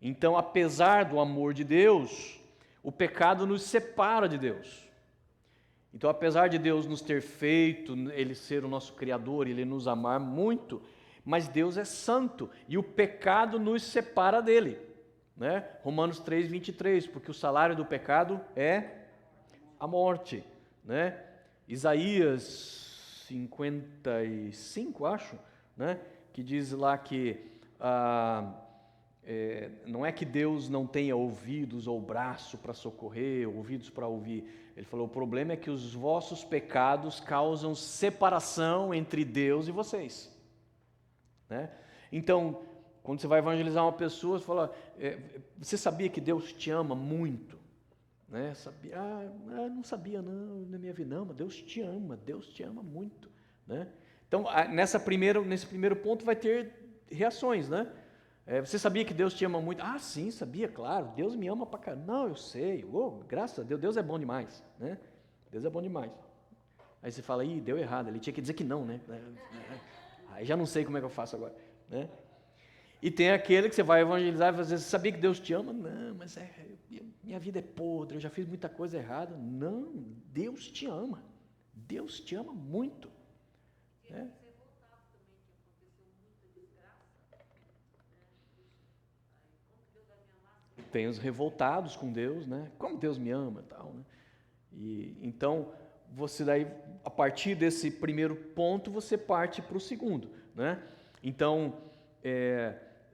Então, apesar do amor de Deus, o pecado nos separa de Deus. Então, apesar de Deus nos ter feito, Ele ser o nosso Criador, Ele nos amar muito, mas Deus é santo e o pecado nos separa dele. Né? Romanos 3:23, porque o salário do pecado é a morte. Né? Isaías 55, acho, né? Que diz lá que não é que Deus não tenha ouvidos ou braço para socorrer, ouvidos para ouvir. Ele falou, o problema é que os vossos pecados causam separação entre Deus e vocês. Né? Então, quando você vai evangelizar uma pessoa, você fala, você sabia que Deus te ama muito? Né? Sabia? Não sabia não, na minha vida não, mas Deus te ama muito. Né? Então, nesse primeiro ponto vai ter reações, né? Você sabia que Deus te ama muito? Ah, sim, sabia, claro, Deus me ama pra caramba. Não, eu sei, graças a Deus, Deus é bom demais, né? Deus é bom demais. Aí você fala, deu errado, ele tinha que dizer que não, né? Aí já não sei como é que eu faço agora, né? E tem aquele que você vai evangelizar e vai dizer, você sabia que Deus te ama? Não, mas minha vida é podre, eu já fiz muita coisa errada. Não, Deus te ama muito. Né? Tem os revoltados com Deus, né? Como Deus me ama e tal, né? E então, você daí, a partir desse primeiro ponto, você parte para o segundo, né? Então,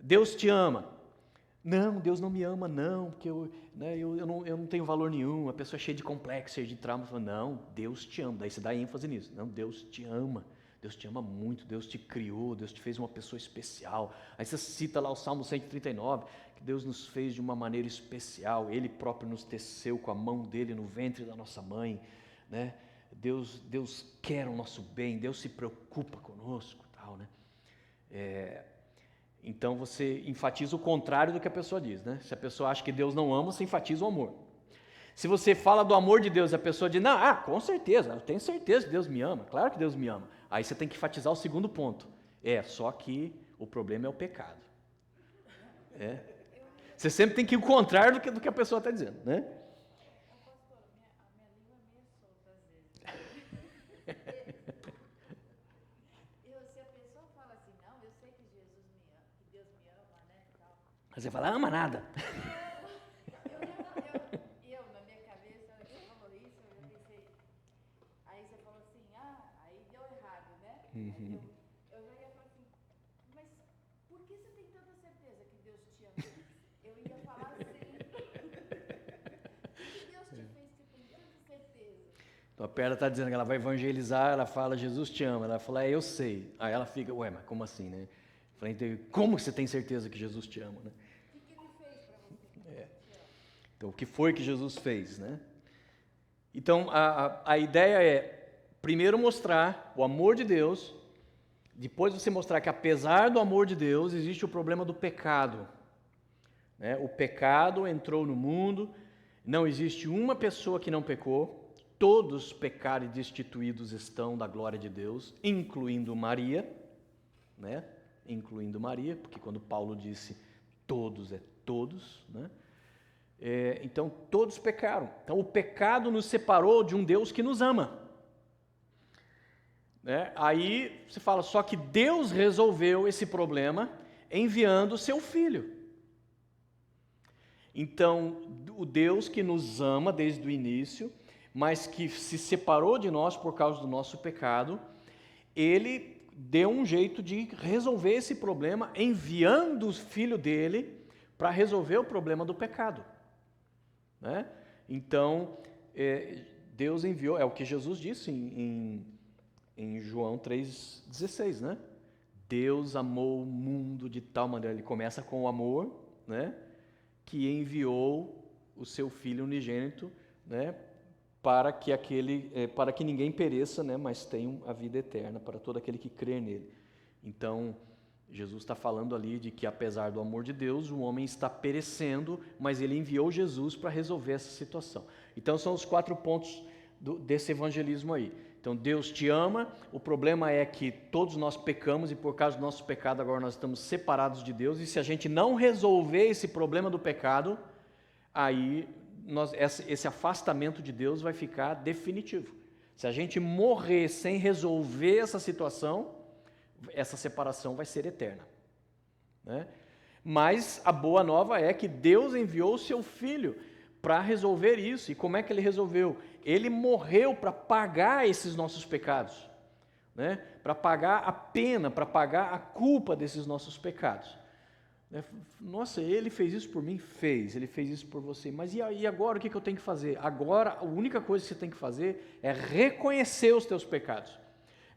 Deus te ama. Não, Deus não me ama, não, porque eu não tenho valor nenhum, a pessoa é cheia de complexo, cheia de trauma, fala, não, Deus te ama, daí você dá ênfase nisso, não, Deus te ama muito, Deus te criou, Deus te fez uma pessoa especial. Aí você cita lá o Salmo 139, que Deus nos fez de uma maneira especial, Ele próprio nos teceu com a mão dele no ventre da nossa mãe, né? Deus quer o nosso bem, Deus se preocupa conosco, tal, né? Então você enfatiza o contrário do que a pessoa diz, né? Se a pessoa acha que Deus não ama, você enfatiza o amor. Se você fala do amor de Deus e a pessoa diz, não, com certeza, eu tenho certeza que Deus me ama, claro que Deus me ama. Aí você tem que enfatizar o segundo ponto. Só que o problema é o pecado. Você sempre tem que ir o contrário do que a pessoa está dizendo, né? Pastor, a minha língua é meio solta às vezes. Se a pessoa fala assim, não, eu sei que Jesus me ama, que Deus me ama, né, tal. Aí você fala, ama nada. Eu na minha cabeça, na hora que você falou isso, eu já pensei. Aí você falou assim, aí deu errado, né? Uhum. Eu já ia falar assim, mas por que você tem tanta certeza que Deus te ama? Eu ia falar assim. O que Deus te fez que você tem tanta certeza? Então a Perla está dizendo que ela vai evangelizar, ela fala, Jesus te ama. Ela fala, eu sei. Aí ela fica, mas como assim, né? Eu falei, então, como você tem certeza que Jesus te ama, né? O que ele fez para você? Então, o que foi que Jesus fez, né? Então, a ideia é, primeiro mostrar o amor de Deus, depois você mostrar que apesar do amor de Deus, existe o problema do pecado. Né? O pecado entrou no mundo, não existe uma pessoa que não pecou, todos pecaram e destituídos estão da glória de Deus, incluindo Maria, né? Incluindo Maria, porque quando Paulo disse todos, é todos, né? Então todos pecaram. Então o pecado nos separou de um Deus que nos ama. Né? Aí você fala, só que Deus resolveu esse problema enviando o seu Filho. Então o Deus que nos ama desde o início, mas que se separou de nós por causa do nosso pecado, Ele deu um jeito de resolver esse problema enviando o Filho dele para resolver o problema do pecado. Né? Então, Deus enviou, é o que Jesus disse em João 3,16, né? Deus amou o mundo de tal maneira, ele começa com o amor, né? Que enviou o seu Filho unigênito, né? Para que ninguém pereça, né? Mas tenha a vida eterna para todo aquele que crer nele. Então, Jesus está falando ali de que apesar do amor de Deus, o homem está perecendo, mas ele enviou Jesus para resolver essa situação. Então são os 4 pontos desse evangelismo aí. Então Deus te ama, o problema é que todos nós pecamos e por causa do nosso pecado agora nós estamos separados de Deus, e se a gente não resolver esse problema do pecado, aí esse afastamento de Deus vai ficar definitivo. Se a gente morrer sem resolver essa situação, essa separação vai ser eterna, né? Mas a boa nova é que Deus enviou o seu Filho para resolver isso. E como é que Ele resolveu? Ele morreu para pagar esses nossos pecados, né? Para pagar a pena, para pagar a culpa desses nossos pecados. Nossa, Ele fez isso por mim? Fez. Ele fez isso por você. Mas e agora o que eu tenho que fazer? Agora a única coisa que você tem que fazer é reconhecer os teus pecados.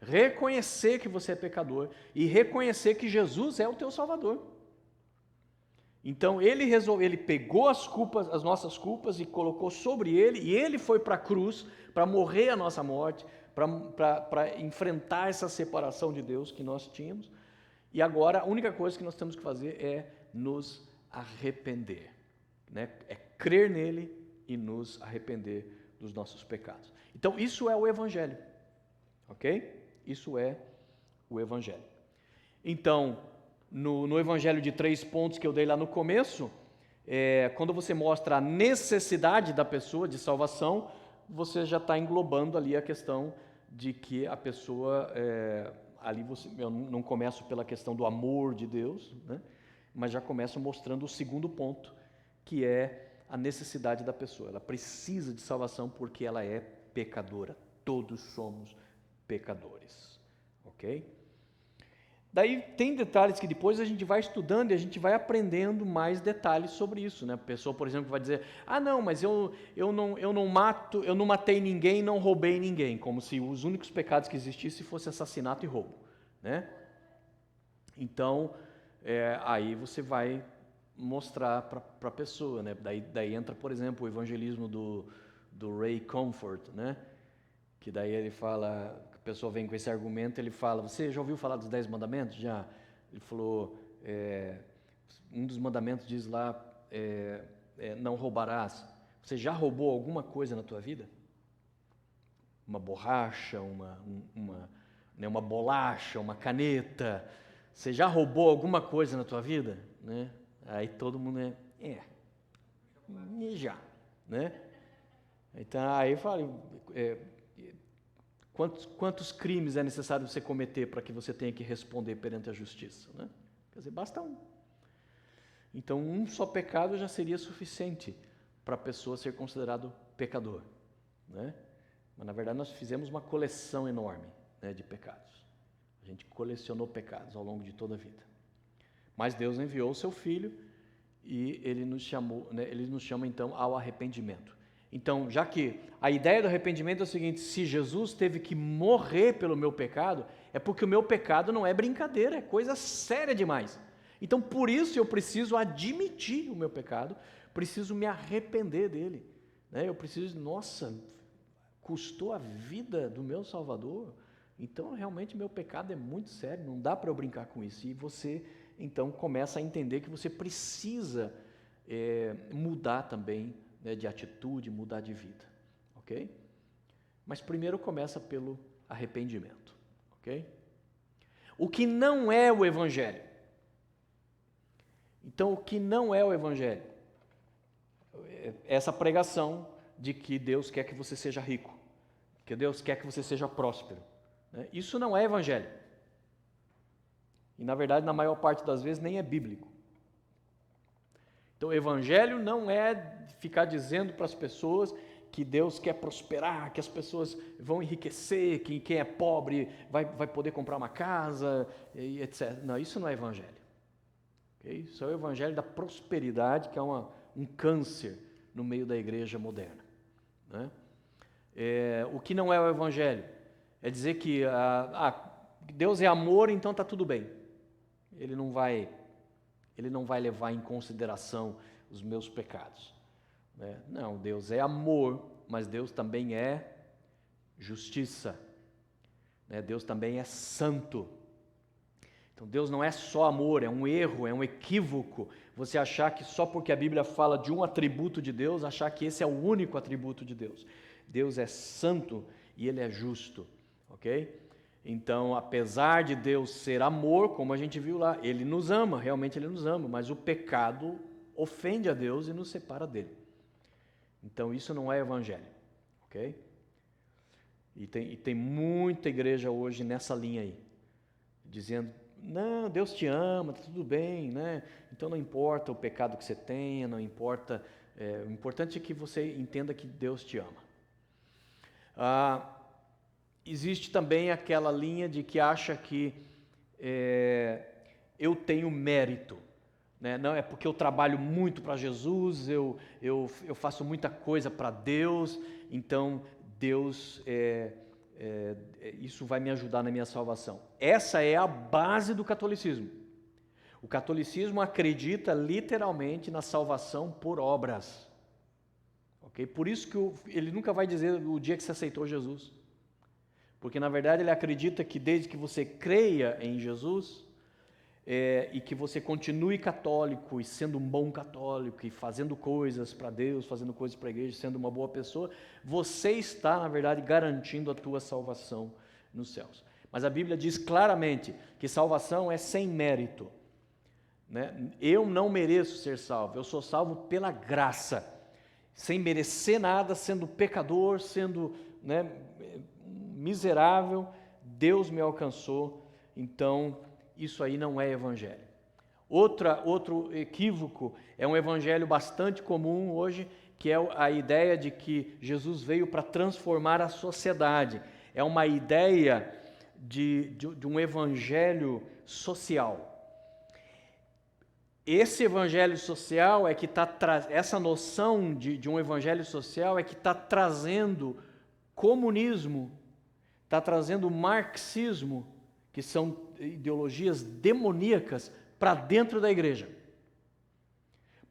Reconhecer que você é pecador e reconhecer que Jesus é o teu Salvador. Então ele pegou as nossas culpas e colocou sobre ele, e ele foi para a cruz para morrer a nossa morte, para enfrentar essa separação de Deus que nós tínhamos. E agora a única coisa que nós temos que fazer é nos arrepender, né? É crer nele e nos arrepender dos nossos pecados. Então isso é o Evangelho, ok? Isso é o Evangelho. Então, no Evangelho de 3 pontos que eu dei lá no começo, quando você mostra a necessidade da pessoa de salvação, você já está englobando ali a questão de que a pessoa, eu não começo pela questão do amor de Deus, né? Mas já começo mostrando o segundo ponto, que é a necessidade da pessoa. Ela precisa de salvação porque ela é pecadora. Todos somos pecadores, ok? Daí tem detalhes que depois a gente vai estudando e a gente vai aprendendo mais detalhes sobre isso, né? A pessoa, por exemplo, vai dizer: ah, não, mas eu não matei ninguém, não roubei ninguém, como se os únicos pecados que existissem fossem assassinato e roubo, né? Então, aí você vai mostrar para a pessoa, né? Daí entra, por exemplo, o evangelismo do Ray Comfort, né? Que daí ele fala, a pessoa vem com esse argumento, ele fala: você já ouviu falar dos 10 mandamentos? Já. Ele falou, um dos mandamentos diz lá, não roubarás. Você já roubou alguma coisa na tua vida? Uma borracha, uma bolacha, uma caneta. Você já roubou alguma coisa na tua vida? Né? Aí todo mundo já, né? Então aí eu falo, quantos crimes é necessário você cometer para que você tenha que responder perante a justiça, né? Quer dizer, basta um. Então um só pecado já seria suficiente para a pessoa ser considerado pecador, né? Mas na verdade nós fizemos uma coleção enorme, né, de pecados. A gente colecionou pecados ao longo de toda a vida. Mas Deus enviou o seu Filho e Ele nos chamou, né, Ele nos chama então ao arrependimento. Então, já que a ideia do arrependimento é o seguinte: se Jesus teve que morrer pelo meu pecado, é porque o meu pecado não é brincadeira, é coisa séria demais. Então, por isso eu preciso admitir o meu pecado, preciso me arrepender dele, né? Eu preciso, nossa, custou a vida do meu Salvador, então realmente meu pecado é muito sério, não dá para eu brincar com isso. E você então começa a entender que você precisa mudar também, né, de atitude, mudar de vida, ok? Mas primeiro começa pelo arrependimento, ok? O que não é o Evangelho? Então, o que não é o Evangelho? Essa pregação de que Deus quer que você seja rico, que Deus quer que você seja próspero, né? Isso não é Evangelho. E, na verdade, na maior parte das vezes, nem é bíblico. Então, o Evangelho não é ficar dizendo para as pessoas que Deus quer prosperar, que as pessoas vão enriquecer, que quem é pobre vai poder comprar uma casa, e etc. Não, isso não é Evangelho. Okay? Isso é o Evangelho da prosperidade, que é um câncer no meio da igreja moderna, né? O que não é o Evangelho? É dizer que Deus é amor, então está tudo bem. Ele não vai levar em consideração os meus pecados, né? Não, Deus é amor, mas Deus também é justiça, né? Deus também é santo. Então Deus não é só amor, é um erro, é um equívoco você achar que só porque a Bíblia fala de um atributo de Deus, achar que esse é o único atributo de Deus. Deus é santo e Ele é justo. ok? Então, apesar de Deus ser amor, como a gente viu lá, Ele nos ama, realmente Ele nos ama, mas o pecado ofende a Deus e nos separa dele. Então, isso não é evangelho, ok? E tem muita igreja hoje nessa linha aí, dizendo, não, Deus te ama, tá tudo bem, né? Então não importa o pecado que você tenha, não importa, o importante é que você entenda que Deus te ama. Existe também aquela linha de que acha que eu tenho mérito, né? Não, é porque eu trabalho muito para Jesus, eu faço muita coisa para Deus, então Deus, isso vai me ajudar na minha salvação. Essa é a base do catolicismo. O catolicismo acredita literalmente na salvação por obras. Okay? Por isso que ele nunca vai dizer o dia que você aceitou Jesus. Porque na verdade ele acredita que desde que você creia em Jesus, e que você continue católico e sendo um bom católico e fazendo coisas para Deus, fazendo coisas para a igreja, sendo uma boa pessoa, você está, na verdade, garantindo a tua salvação nos céus. Mas a Bíblia diz claramente que salvação é sem mérito, né? Eu não mereço ser salvo, eu sou salvo pela graça, sem merecer nada, sendo pecador, sendo, né, miserável, Deus me alcançou, então isso aí não é evangelho. Outro equívoco é um evangelho bastante comum hoje, que é a ideia de que Jesus veio para transformar a sociedade. É uma ideia de um evangelho social. Esse evangelho social é que essa noção de um evangelho social é que está trazendo comunismo, está trazendo marxismo, que são ideologias demoníacas, para dentro da igreja.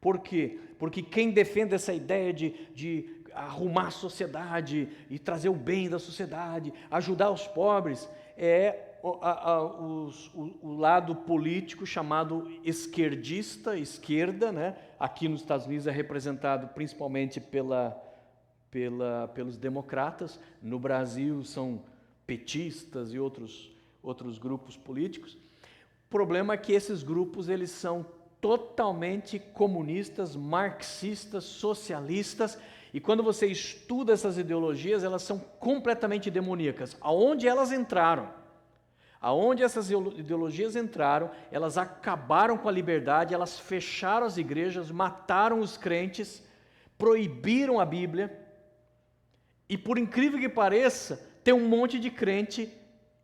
Por quê? Porque quem defende essa ideia de arrumar a sociedade e trazer o bem da sociedade, ajudar os pobres, é o lado político chamado esquerdista, esquerda, né? Aqui nos Estados Unidos é representado principalmente pelos democratas, no Brasil são petistas e outros grupos políticos. O problema é que esses grupos eles são totalmente comunistas, marxistas, socialistas, e quando você estuda essas ideologias, elas são completamente demoníacas. Aonde elas entraram? Aonde essas ideologias entraram, elas acabaram com a liberdade, elas fecharam as igrejas, mataram os crentes, proibiram a Bíblia, e por incrível que pareça, tem um monte de crente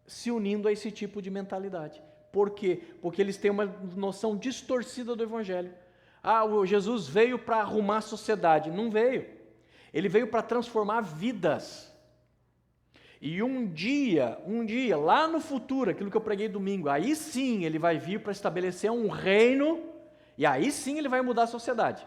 se unindo a esse tipo de mentalidade. Por quê? Porque eles têm uma noção distorcida do Evangelho. O Jesus veio para arrumar a sociedade. Não veio. Ele veio para transformar vidas. E um dia, lá no futuro, aquilo que eu preguei domingo, aí sim ele vai vir para estabelecer um reino, e aí sim ele vai mudar a sociedade.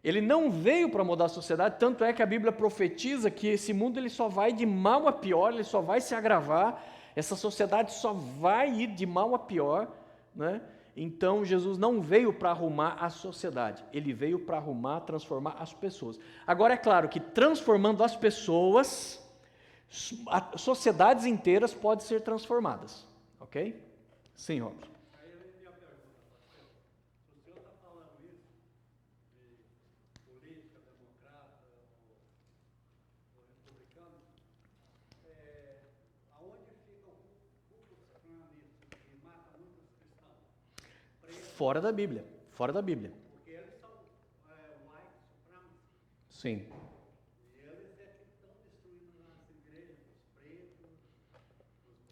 Ele não veio para mudar a sociedade, tanto é que a Bíblia profetiza que esse mundo ele só vai de mal a pior, ele só vai se agravar, essa sociedade só vai ir de mal a pior, né? Então Jesus não veio para arrumar a sociedade, ele veio para transformar as pessoas. Agora é claro que transformando as pessoas, sociedades inteiras podem ser transformadas, ok? Sim, Robson. Aí eu minha pergunta, pastor. O senhor está falando isso de política democrata ou republicano, aonde fica o Ku Klux Klan nisso, que mata muitos cristãos? Presos, Fora da Bíblia, fora da Bíblia. porque eles são white supremacists. Sim. E eles é que estão destruindo as igrejas, os pretos, os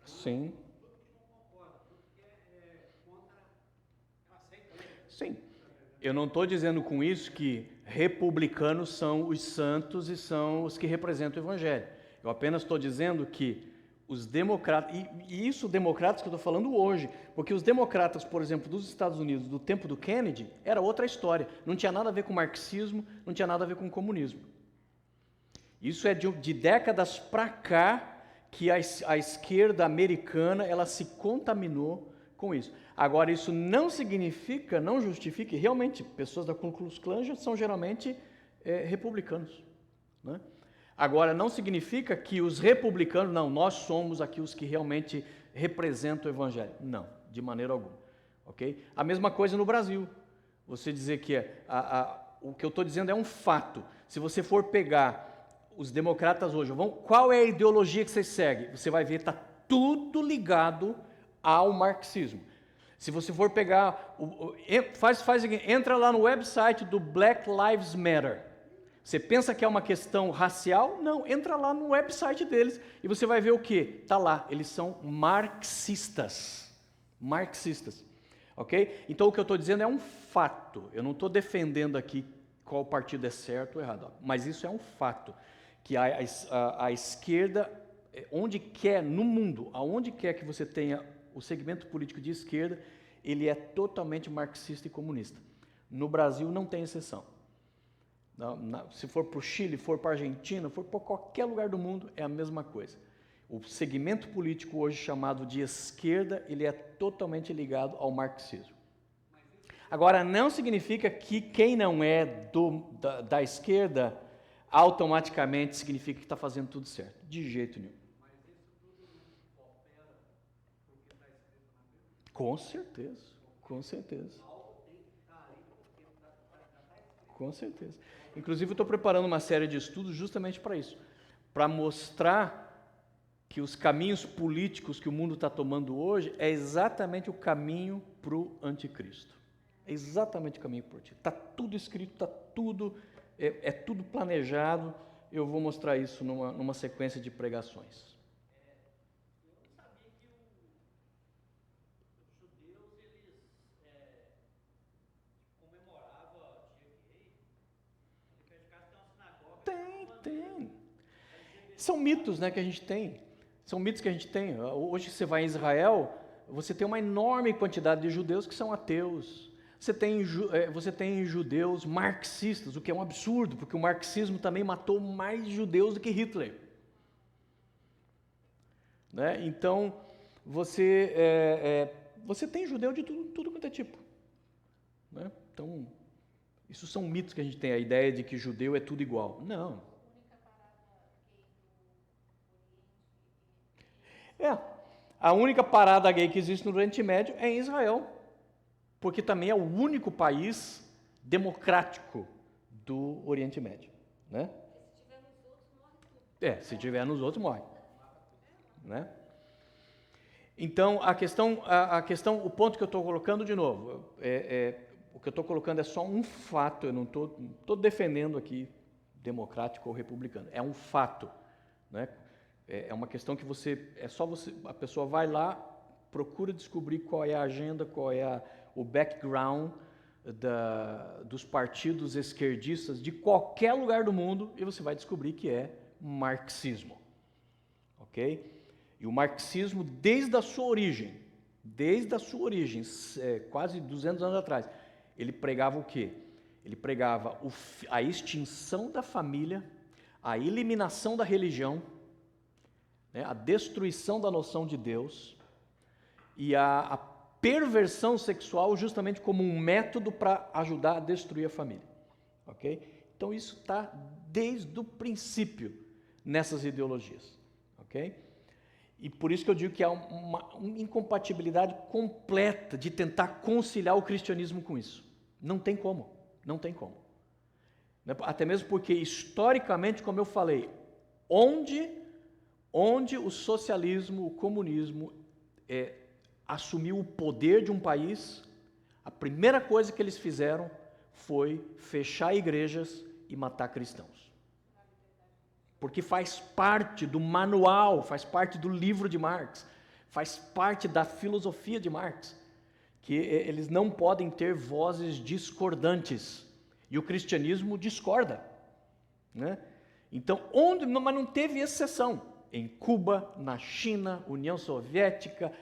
brancos, Sim. tudo que não concorda, tudo que é contra, aceita isso. Sim. Eu não estou dizendo com isso que republicanos são os santos e são os que representam o Evangelho. Eu apenas estou dizendo que os democratas, e isso democratas que eu estou falando hoje, porque os democratas, por exemplo, dos Estados Unidos, do tempo do Kennedy, era outra história. Não tinha nada a ver com marxismo, não tinha nada a ver com comunismo. Isso é de décadas para cá que a esquerda americana ela se contaminou com isso. Agora, isso não significa, não justifica, e realmente, pessoas da Ku Klux Klan são geralmente republicanos, né? Agora, não significa que os republicanos, não, nós somos aqui os que realmente representam o evangelho. Não, de maneira alguma. Ok? A mesma coisa no Brasil. Você dizer que o que eu estou dizendo é um fato. Se você for pegar os democratas hoje, qual é a ideologia que vocês seguem? Você vai ver que está tudo ligado ao marxismo. Se você for pegar, entra lá no website do Black Lives Matter. Você pensa que é uma questão racial? Não, entra lá no website deles e você vai ver o quê? Está lá, eles são marxistas. Marxistas, ok? Então o que eu estou dizendo é um fato. Eu não estou defendendo aqui qual partido é certo ou errado, mas isso é um fato. Que a esquerda, onde quer no mundo, aonde quer que você tenha o segmento político de esquerda, ele é totalmente marxista e comunista. No Brasil não tem exceção. Se for para o Chile, for para a Argentina, for para qualquer lugar do mundo, é a mesma coisa. O segmento político hoje chamado de esquerda, ele é totalmente ligado ao marxismo. Agora, não significa que quem não é da esquerda, automaticamente significa que está fazendo tudo certo. De jeito nenhum. Mas isso tudo opera porque está escrito na Bíblia? Com certeza, com certeza. Algo tem que estar aí porque está escrito. Com certeza. Inclusive, eu estou preparando uma série de estudos justamente para isso. Para mostrar que os caminhos políticos que o mundo está tomando hoje é exatamente o caminho para o anticristo. É exatamente o caminho para o anticristo. Está tudo escrito, está tudo, é tudo planejado. Eu vou mostrar isso numa sequência de pregações. Eu não sabia que os judeus, eles comemoravam o dia gay. Ali perto de casa tem uma sinagoga. Tem. São mitos, né, que a gente tem. São mitos que a gente tem. Hoje você vai em Israel, você tem uma enorme quantidade de judeus que são ateus. Você tem judeus marxistas, o que é um absurdo, porque o marxismo também matou mais judeus do que Hitler. Né? Então, você tem judeu de tudo quanto é tipo. Né? Então, isso são mitos que a gente tem, a ideia de que judeu é tudo igual. Não. A única parada gay que existe no Oriente Médio é em Israel, porque também é o único país democrático do Oriente Médio, né? Se tiver nos outros, morre. Né? Então, a questão, o ponto que eu estou colocando de novo, o que eu estou colocando é só um fato, eu não estou defendendo aqui democrático ou republicano, é um fato, né? É uma questão que a pessoa vai lá, procura descobrir qual é a agenda, qual é o background dos partidos esquerdistas de qualquer lugar do mundo e você vai descobrir que é marxismo. Ok? E o marxismo, desde a sua origem, quase 200 anos atrás, ele pregava o quê? Ele pregava a extinção da família, a eliminação da religião, a destruição da noção de Deus e a perversão sexual justamente como um método para ajudar a destruir a família. Ok? Então isso está desde o princípio nessas ideologias. Ok? E por isso que eu digo que há uma incompatibilidade completa de tentar conciliar o cristianismo com isso. Não tem como. Não tem como. Até mesmo porque, historicamente, como eu falei, onde o socialismo, o comunismo assumiu o poder de um país, a primeira coisa que eles fizeram foi fechar igrejas e matar cristãos. Porque faz parte do manual, faz parte do livro de Marx, faz parte da filosofia de Marx, que eles não podem ter vozes discordantes. E o cristianismo discorda. Né? Então, mas não teve exceção. Em Cuba, na China, União Soviética,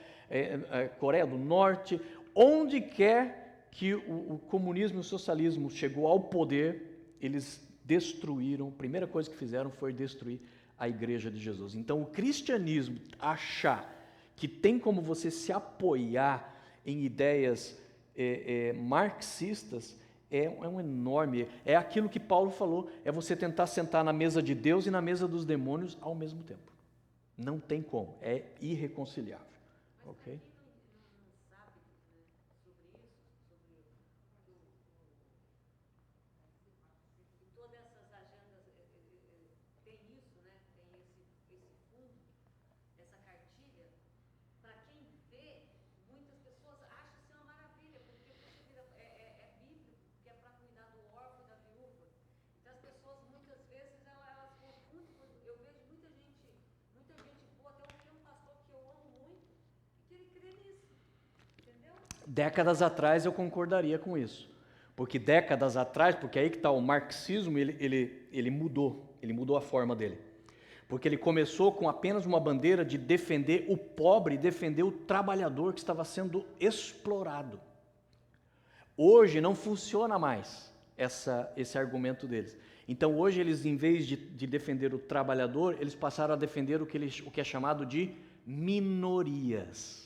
Coreia do Norte, onde quer que o comunismo e o socialismo chegou ao poder, eles destruíram, a primeira coisa que fizeram foi destruir a igreja de Jesus. Então o cristianismo achar que tem como você se apoiar em ideias marxistas É um enorme, é aquilo que Paulo falou, é você tentar sentar na mesa de Deus e na mesa dos demônios ao mesmo tempo. Não tem como, é irreconciliável. Mas Ok? para quem não sabe sobre isso, e todas essas agendas tem isso, né? Tem esse fundo, essa cartilha. Para quem vê, muitas pessoas acham isso uma maravilha, porque você vira, é bíblico, que é para cuidar do órfão e da viúva. Então as pessoas muitas vezes elas confundem. Eu vejo muita gente boa, até um pastor que eu amo muito, que ele crê nisso, entendeu? Décadas atrás eu concordaria com isso. Porque décadas atrás, porque aí que está o marxismo, ele mudou a forma dele. Porque ele começou com apenas uma bandeira de defender o pobre, defender o trabalhador que estava sendo explorado. Hoje não funciona mais esse argumento deles. Então hoje eles, em vez de defender o trabalhador, eles passaram a defender o que é chamado de minorias.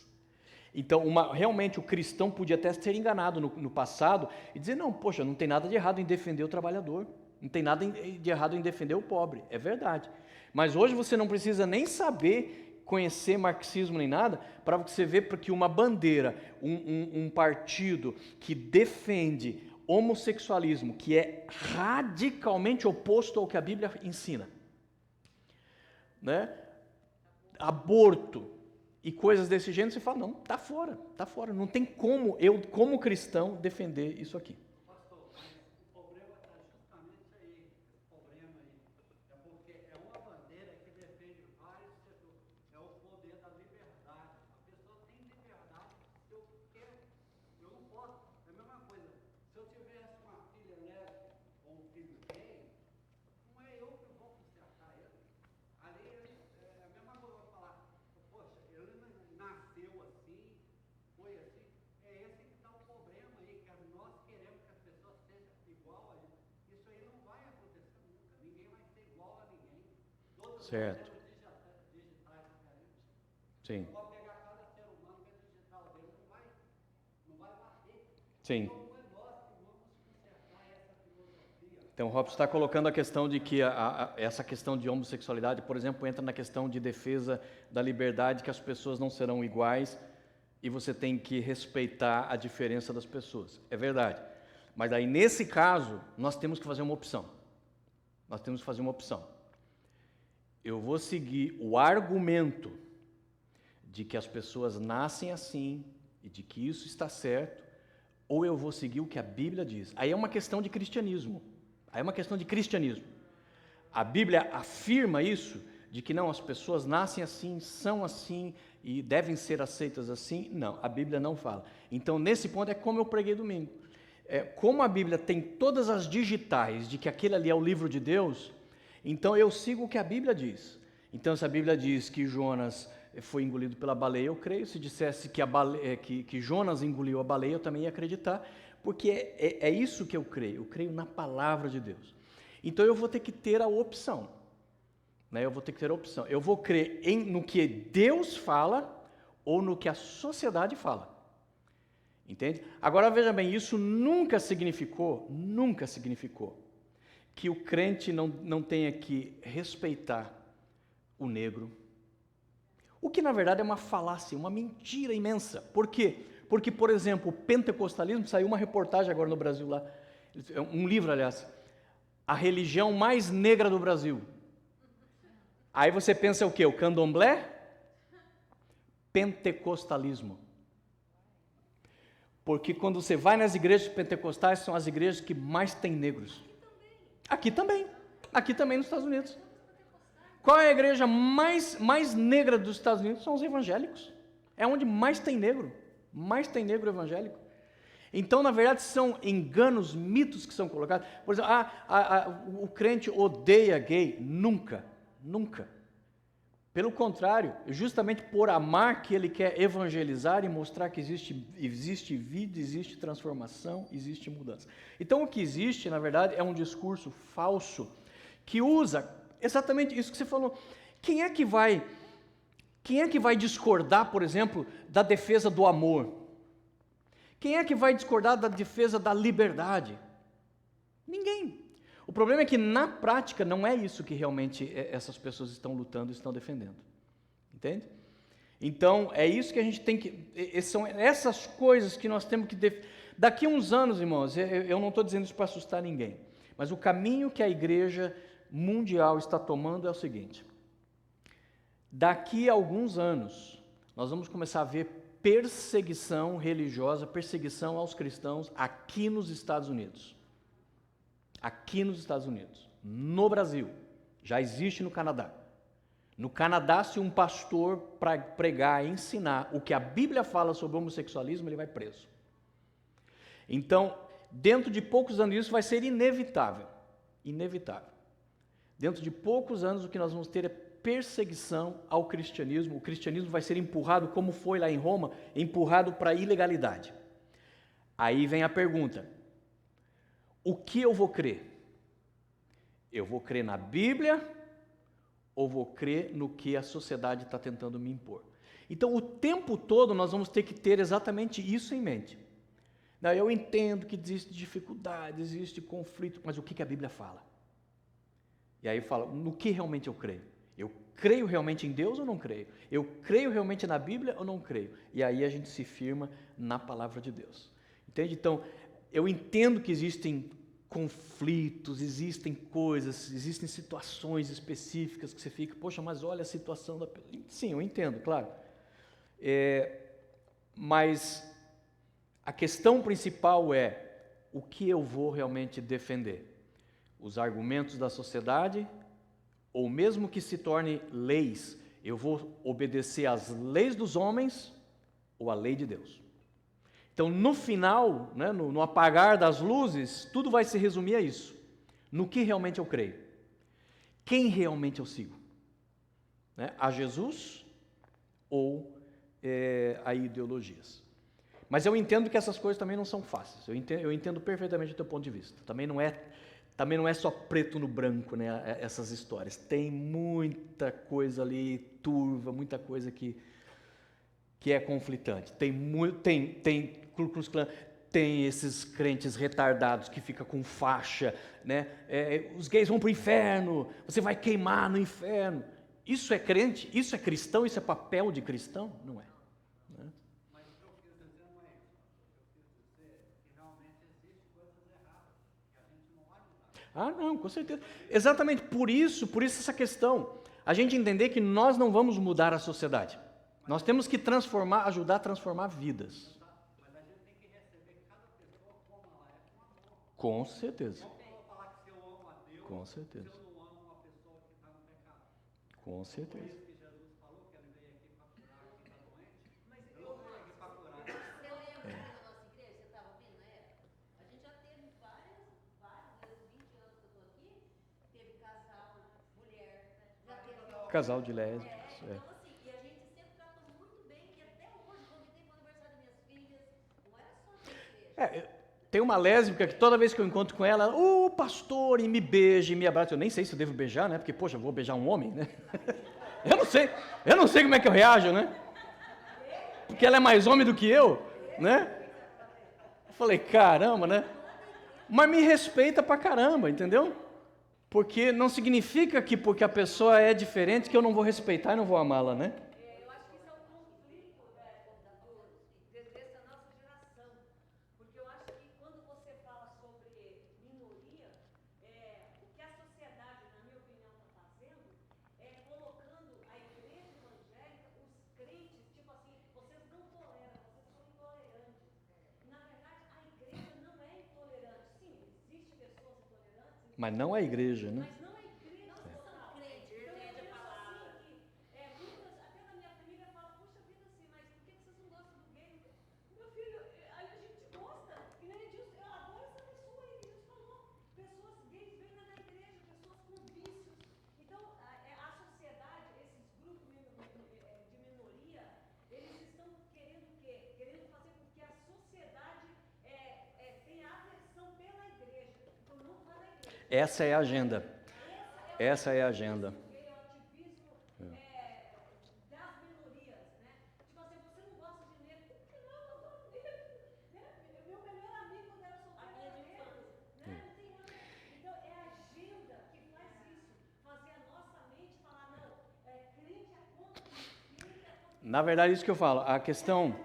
Então realmente o cristão podia até ser enganado no passado e dizer, não, poxa, não tem nada de errado em defender o trabalhador, não tem nada de errado em defender o pobre, é verdade. Mas hoje você não precisa nem saber conhecer marxismo nem nada, para você ver que uma bandeira, um partido que defende homossexualismo, que é radicalmente oposto ao que a Bíblia ensina, né? Aborto e coisas desse gênero, você fala, não, tá fora, não tem como eu, como cristão, defender isso aqui. Pastor, mas o problema está justamente aí, esse problema aí. É porque é uma bandeira que defende vários setores. É o poder da liberdade. A pessoa tem liberdade se eu quero. Eu não posso. É a mesma coisa. Se eu tivesse uma filha lésbica ou um filho gay, não é eu que vou consertar ele. Ali é a mesma coisa, eu vou falar, poxa, ele nasceu assim, foi assim. É esse que está o problema aí, que nós queremos que as pessoas sejam igual a ele. Isso aí não vai acontecer nunca. Ninguém vai ser igual a ninguém. Todos Certo. nós temos digitais diferentes. Sim, Eu vou pegar cada ser humano que é digital dele, não vai bater. sim. Então não é nós que vamos consertar essa filosofia. Então, o Robson está colocando a questão de que essa questão de homossexualidade, por exemplo, entra na questão de defesa da liberdade, que as pessoas não serão iguais e você tem que respeitar a diferença das pessoas. É verdade. Mas aí, nesse caso, nós temos que fazer uma opção. Nós temos que fazer uma opção. Eu vou seguir o argumento de que as pessoas nascem assim e de que isso está certo, ou eu vou seguir o que a Bíblia diz. Aí é uma questão de cristianismo. A Bíblia afirma isso, de que não, as pessoas nascem assim, são assim e devem ser aceitas assim. Não, a Bíblia não fala. Então, nesse ponto, é como eu preguei domingo. Como a Bíblia tem todas as digitais de que aquele ali é o livro de Deus, então eu sigo o que a Bíblia diz. Então, se a Bíblia diz que Jonas foi engolido pela baleia, eu creio. Se dissesse que Jonas engoliu a baleia, eu também ia acreditar, porque é isso que eu creio na palavra de Deus. Então eu vou ter que ter a opção, né? Eu vou crer no que Deus fala ou no que a sociedade fala, entende? Agora veja bem, isso nunca significou que o crente não tenha que respeitar o negro, o que na verdade é uma falácia, uma mentira imensa. Por quê? Porque, por exemplo, o pentecostalismo, saiu uma reportagem agora no Brasil lá, um livro, aliás, a religião mais negra do Brasil. Aí você pensa o quê? O candomblé? Pentecostalismo. Porque quando você vai nas igrejas pentecostais, são as igrejas que mais têm negros. Aqui também nos Estados Unidos. Qual é a igreja mais negra dos Estados Unidos? São os evangélicos. É onde mais tem negro evangélico. Então, na verdade, são enganos, mitos que são colocados. Por exemplo, o crente odeia gay. Nunca. Pelo contrário, justamente por amar que ele quer evangelizar e mostrar que existe vida, existe transformação, existe mudança. Então, o que existe, na verdade, é um discurso falso que usa exatamente isso que você falou. Quem é que vai discordar, por exemplo, da defesa do amor? Quem é que vai discordar da defesa da liberdade? Ninguém. O problema é que na prática não é isso que realmente essas pessoas estão lutando e estão defendendo. Entende? Então, é isso que a gente tem que... São essas coisas que nós temos que... Daqui a uns anos, irmãos, eu não estou dizendo isso para assustar ninguém, mas o caminho que a igreja mundial está tomando é o seguinte: daqui a alguns anos, nós vamos começar a ver perseguição religiosa, perseguição aos cristãos aqui nos Estados Unidos. Aqui nos Estados Unidos. No Brasil. Já existe no Canadá. No Canadá, se um pastor pregar, ensinar o que a Bíblia fala sobre homossexualismo, ele vai preso. Então, dentro de poucos anos, isso vai ser inevitável. Inevitável. Dentro de poucos anos, o que nós vamos ter é perseguição ao cristianismo. O cristianismo vai ser empurrado, como foi lá em Roma, empurrado para a ilegalidade. Aí vem a pergunta: o que eu vou crer? Eu vou crer na Bíblia ou vou crer no que a sociedade está tentando me impor? Então, o tempo todo nós vamos ter que ter exatamente isso em mente. Não, eu entendo que existe dificuldade, existe conflito, mas o que a Bíblia fala? E aí fala, no que realmente eu creio? Eu creio realmente em Deus ou não creio? Eu creio realmente na Bíblia ou não creio? E aí a gente se firma na palavra de Deus. Entende? Então, eu entendo que existem conflitos, existem coisas, existem situações específicas que você fica, poxa, mas olha a situação da pessoa. Sim, eu entendo, claro. Mas a questão principal é o que eu vou realmente defender? Os argumentos da sociedade, ou mesmo que se torne leis, eu vou obedecer às leis dos homens ou à lei de Deus? Então, no final, né, no apagar das luzes, tudo vai se resumir a isso. No que realmente eu creio? Quem realmente eu sigo? Né? A Jesus ou a ideologias? Mas eu entendo que essas coisas também não são fáceis. Eu entendo perfeitamente o teu ponto de vista. Também não é só preto no branco, né, essas histórias. Tem muita coisa ali turva, muita coisa que é conflitante. Tem Ku Klux Klan, tem esses crentes retardados que ficam com faixa, né? Os gays vão para o inferno, você vai queimar no inferno. Isso é crente? Isso é cristão? Isso é papel de cristão? Não é. Mas o que eu quis dizer não é isso. O que eu quis dizer é que realmente existem coisas erradas que a gente não vai mudar. Ah, não, com certeza. Exatamente por isso essa questão. A gente entender que nós não vamos mudar a sociedade. Nós temos que ajudar a transformar vidas. Mas a gente tem que receber cada pessoa como ela é, com amor. Com certeza. Não vou falar que se eu amo a Deus, Com certeza. se eu não amo uma pessoa que está no pecado. Com Foi certeza. isso que Jesus falou, que ele veio aqui para curar quem está doente. Mas eu não veio aqui para curar quem está Você doente. lembra da nossa igreja? Você estava vindo na época? A gente já teve várias vezes, 20 anos que eu estou aqui, teve casal, mulher, já teve... Casal de lésbicos. Então assim, e a gente sempre tratou muito bem, e até hoje, convidei para o aniversário das minhas filhas, não era só na igreja. Tem uma lésbica que toda vez que eu encontro com ela, pastor, e me beija, e me abraça. Eu nem sei se eu devo beijar, né? Porque, poxa, eu vou beijar um homem, né? Eu não sei como é que eu reajo, né? Porque ela é mais homem do que eu, né? Eu falei, caramba, né? Mas me respeita pra caramba, entendeu? Porque não significa que porque a pessoa é diferente que eu não vou respeitar e não vou amá-la, né? Eu acho que isso é um conflito, dessa nossa geração. Porque eu acho que quando você fala sobre minoria, o que a sociedade, na minha opinião, está fazendo é colocando a igreja evangélica, os crentes, tipo assim, vocês não toleram, vocês são intolerantes. Na verdade, a igreja não é intolerante. Sim, existem pessoas intolerantes. Mas não a igreja, né? Mas não é igreja total. Então, eu penso assim que muitas, até na minha família, falam, puxa vida, assim, mas por que vocês não gostam do gay? Meu filho, a gente gosta, e nem disso, eu adoro essa pessoa, e Deus falou, pessoas gays vêm na igreja, pessoas com vícios. Então, a sociedade, esses grupos de minoria, eles estão querendo o quê? Querendo fazer com que a sociedade tenha aversão pela igreja. Então, não vai na igreja. Essa é a agenda. Essa é a agenda. O ativismo das minorias, né? Tipo assim, você não gosta de negro, por que não? Eu adoro negro, né? Meu melhor amigo quando era solteiro era negro, né? Não tem nada. Na verdade, isso que eu falo, a questão,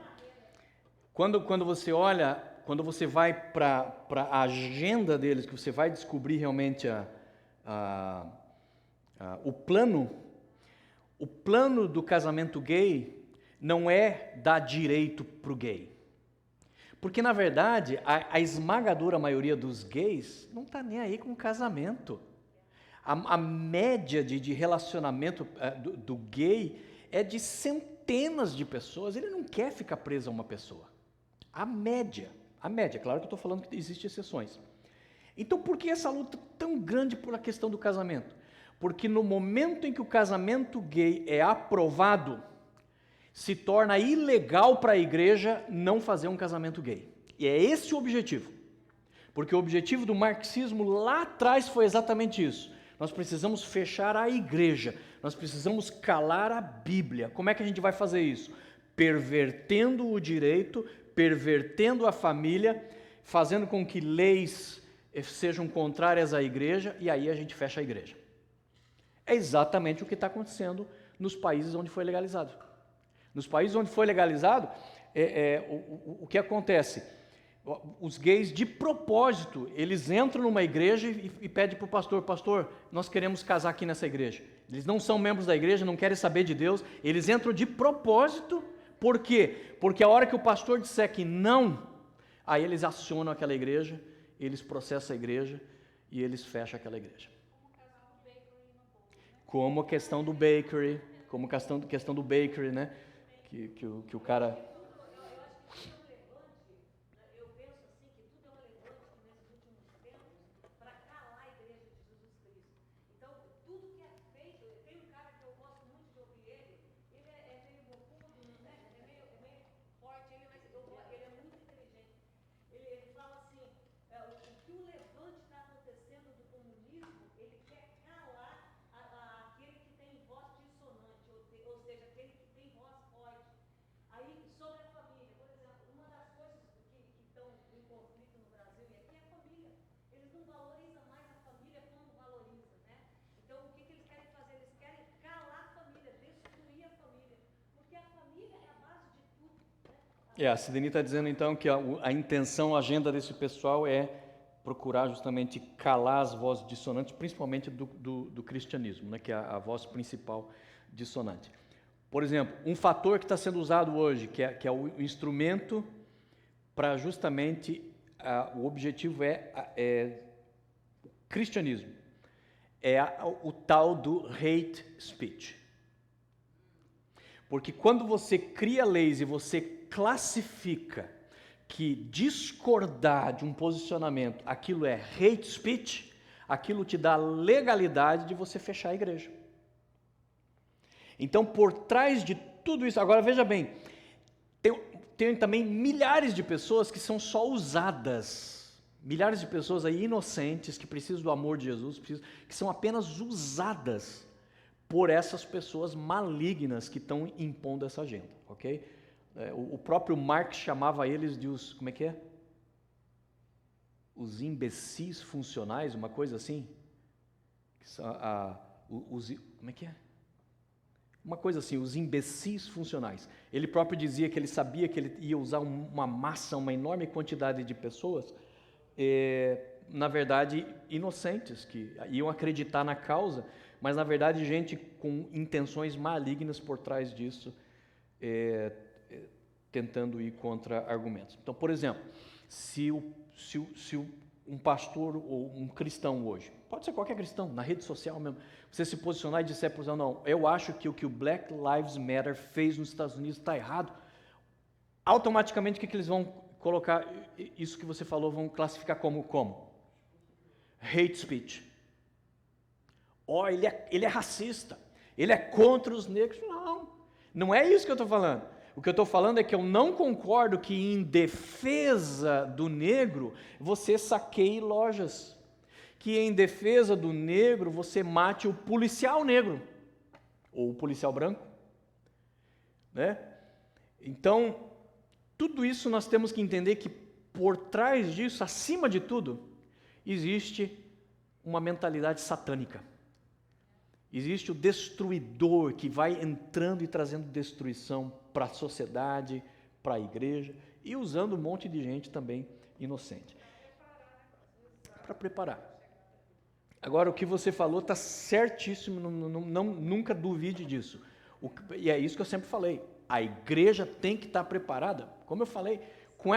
quando você olha, quando você vai para a agenda deles, que você vai descobrir realmente o plano do casamento gay não é dar direito para o gay. Porque, na verdade, a esmagadora maioria dos gays não está nem aí com o casamento. A média de relacionamento do gay é de centenas de pessoas. Ele não quer ficar preso a uma pessoa. A média. Claro que eu estou falando que existem exceções. Então, por que essa luta tão grande por a questão do casamento? Porque no momento em que o casamento gay é aprovado, se torna ilegal para a igreja não fazer um casamento gay. E é esse o objetivo. Porque o objetivo do marxismo lá atrás foi exatamente isso. Nós precisamos fechar a igreja, nós precisamos calar a Bíblia. Como é que a gente vai fazer isso? Pervertendo o direito, pervertendo a família, fazendo com que leis sejam contrárias à igreja, e aí a gente fecha a igreja. É exatamente o que está acontecendo nos países onde foi legalizado. Nos países onde foi legalizado, o que acontece? Os gays, de propósito, eles entram numa igreja e pedem para o pastor, nós queremos casar aqui nessa igreja. Eles não são membros da igreja, não querem saber de Deus, eles entram de propósito. Por quê? Porque a hora que o pastor disser que não, aí eles acionam aquela igreja, eles processam a igreja e eles fecham aquela igreja. Como a questão do bakery, questão do bakery, né? Que o cara... Eu penso assim que tudo é um levante nesses últimos tempos para calar a igreja de Jesus Cristo. Então, tudo que é feito, tem um cara que eu gosto muito de ouvir ele é meio bocudo, né? É meio forte, mas ele é muito inteligente. Ele fala assim, o que o levante está acontecendo do comunismo, ele quer calar aquele que tem voz dissonante, ou seja, aquele que tem voz forte. Aí, sobre a família, por exemplo, uma das coisas que estão em conflito no Brasil e aqui é a família. Eles não valorizam mais a família como valorizam, né? Então, o que eles querem fazer? Eles querem calar a família, destruir a família, porque a família é a base de tudo, né? A Sidney está dizendo então que a intenção, a agenda desse pessoal é procurar justamente calar as vozes dissonantes, principalmente do cristianismo, né? Que é a voz principal dissonante. Por exemplo, um fator que está sendo usado hoje, que é o instrumento para justamente, o objetivo é o cristianismo, o tal do hate speech. Porque quando você cria leis e você classifica que discordar de um posicionamento, aquilo é hate speech, aquilo te dá legalidade de você fechar a igreja. Então, por trás de tudo isso, agora veja bem, tem também milhares de pessoas que são só usadas, milhares de pessoas aí inocentes, que precisam do amor de Jesus, que são apenas usadas por essas pessoas malignas que estão impondo essa agenda, ok? O próprio Marx chamava eles de como é que é? Os imbecis funcionais, uma coisa assim? Como é que é? Uma coisa assim, os imbecis funcionais. Ele próprio dizia que ele sabia que ele ia usar uma massa, uma enorme quantidade de pessoas, na verdade, inocentes, que iam acreditar na causa, mas, na verdade, gente com intenções malignas por trás disso, tentando ir contra argumentos. Então, por exemplo, se um pastor ou um cristão hoje, pode ser qualquer cristão, na rede social mesmo, você se posicionar e disser para não, eu acho que o que o Black Lives Matter fez nos Estados Unidos está errado, automaticamente o que eles vão colocar, isso que você falou, vão classificar como? Hate speech. Ele é racista, ele é contra os negros. Não é isso que eu estou falando. O que eu estou falando é que eu não concordo que em defesa do negro você saqueie lojas, que em defesa do negro você mate o policial negro, ou o policial branco, né? Então, tudo isso nós temos que entender que por trás disso, acima de tudo, existe uma mentalidade satânica. Existe o destruidor que vai entrando e trazendo destruição para a sociedade, para a igreja e usando um monte de gente também inocente. Para preparar. Agora, o que você falou está certíssimo, nunca duvide disso. E é isso que eu sempre falei. A igreja tem que estar preparada. Como eu falei, com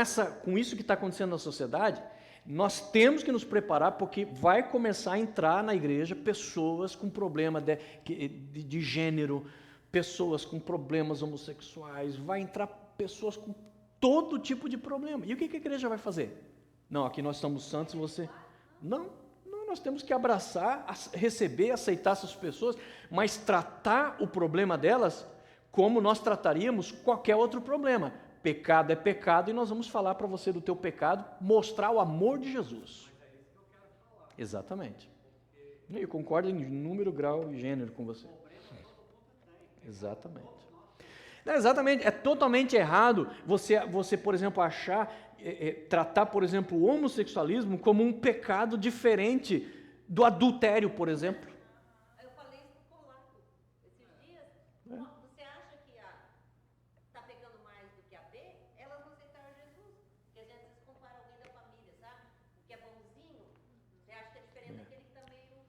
isso que está acontecendo na sociedade, nós temos que nos preparar porque vai começar a entrar na igreja pessoas com problema de gênero, pessoas com problemas homossexuais, vai entrar pessoas com todo tipo de problema. E o que a igreja vai fazer? Não, aqui nós somos santos, você... Não, nós temos que abraçar, receber, aceitar essas pessoas, mas tratar o problema delas como nós trataríamos qualquer outro problema. Pecado é pecado e nós vamos falar para você do teu pecado, mostrar o amor de Jesus. Mas é isso que eu quero falar. Exatamente. Eu concordo em número, grau e gênero com você. Exatamente. Não, exatamente. É totalmente errado você, por exemplo, tratar, por exemplo, o homossexualismo como um pecado diferente do adultério, por exemplo. Eu falei isso pro polaco esses dias. Você acha que a tá pegando mais do que a B? Elas não aceitaram Jesus. Porque às vezes compara alguém da família, sabe? O que é bonzinho, você acha que é diferente daquele que tá meio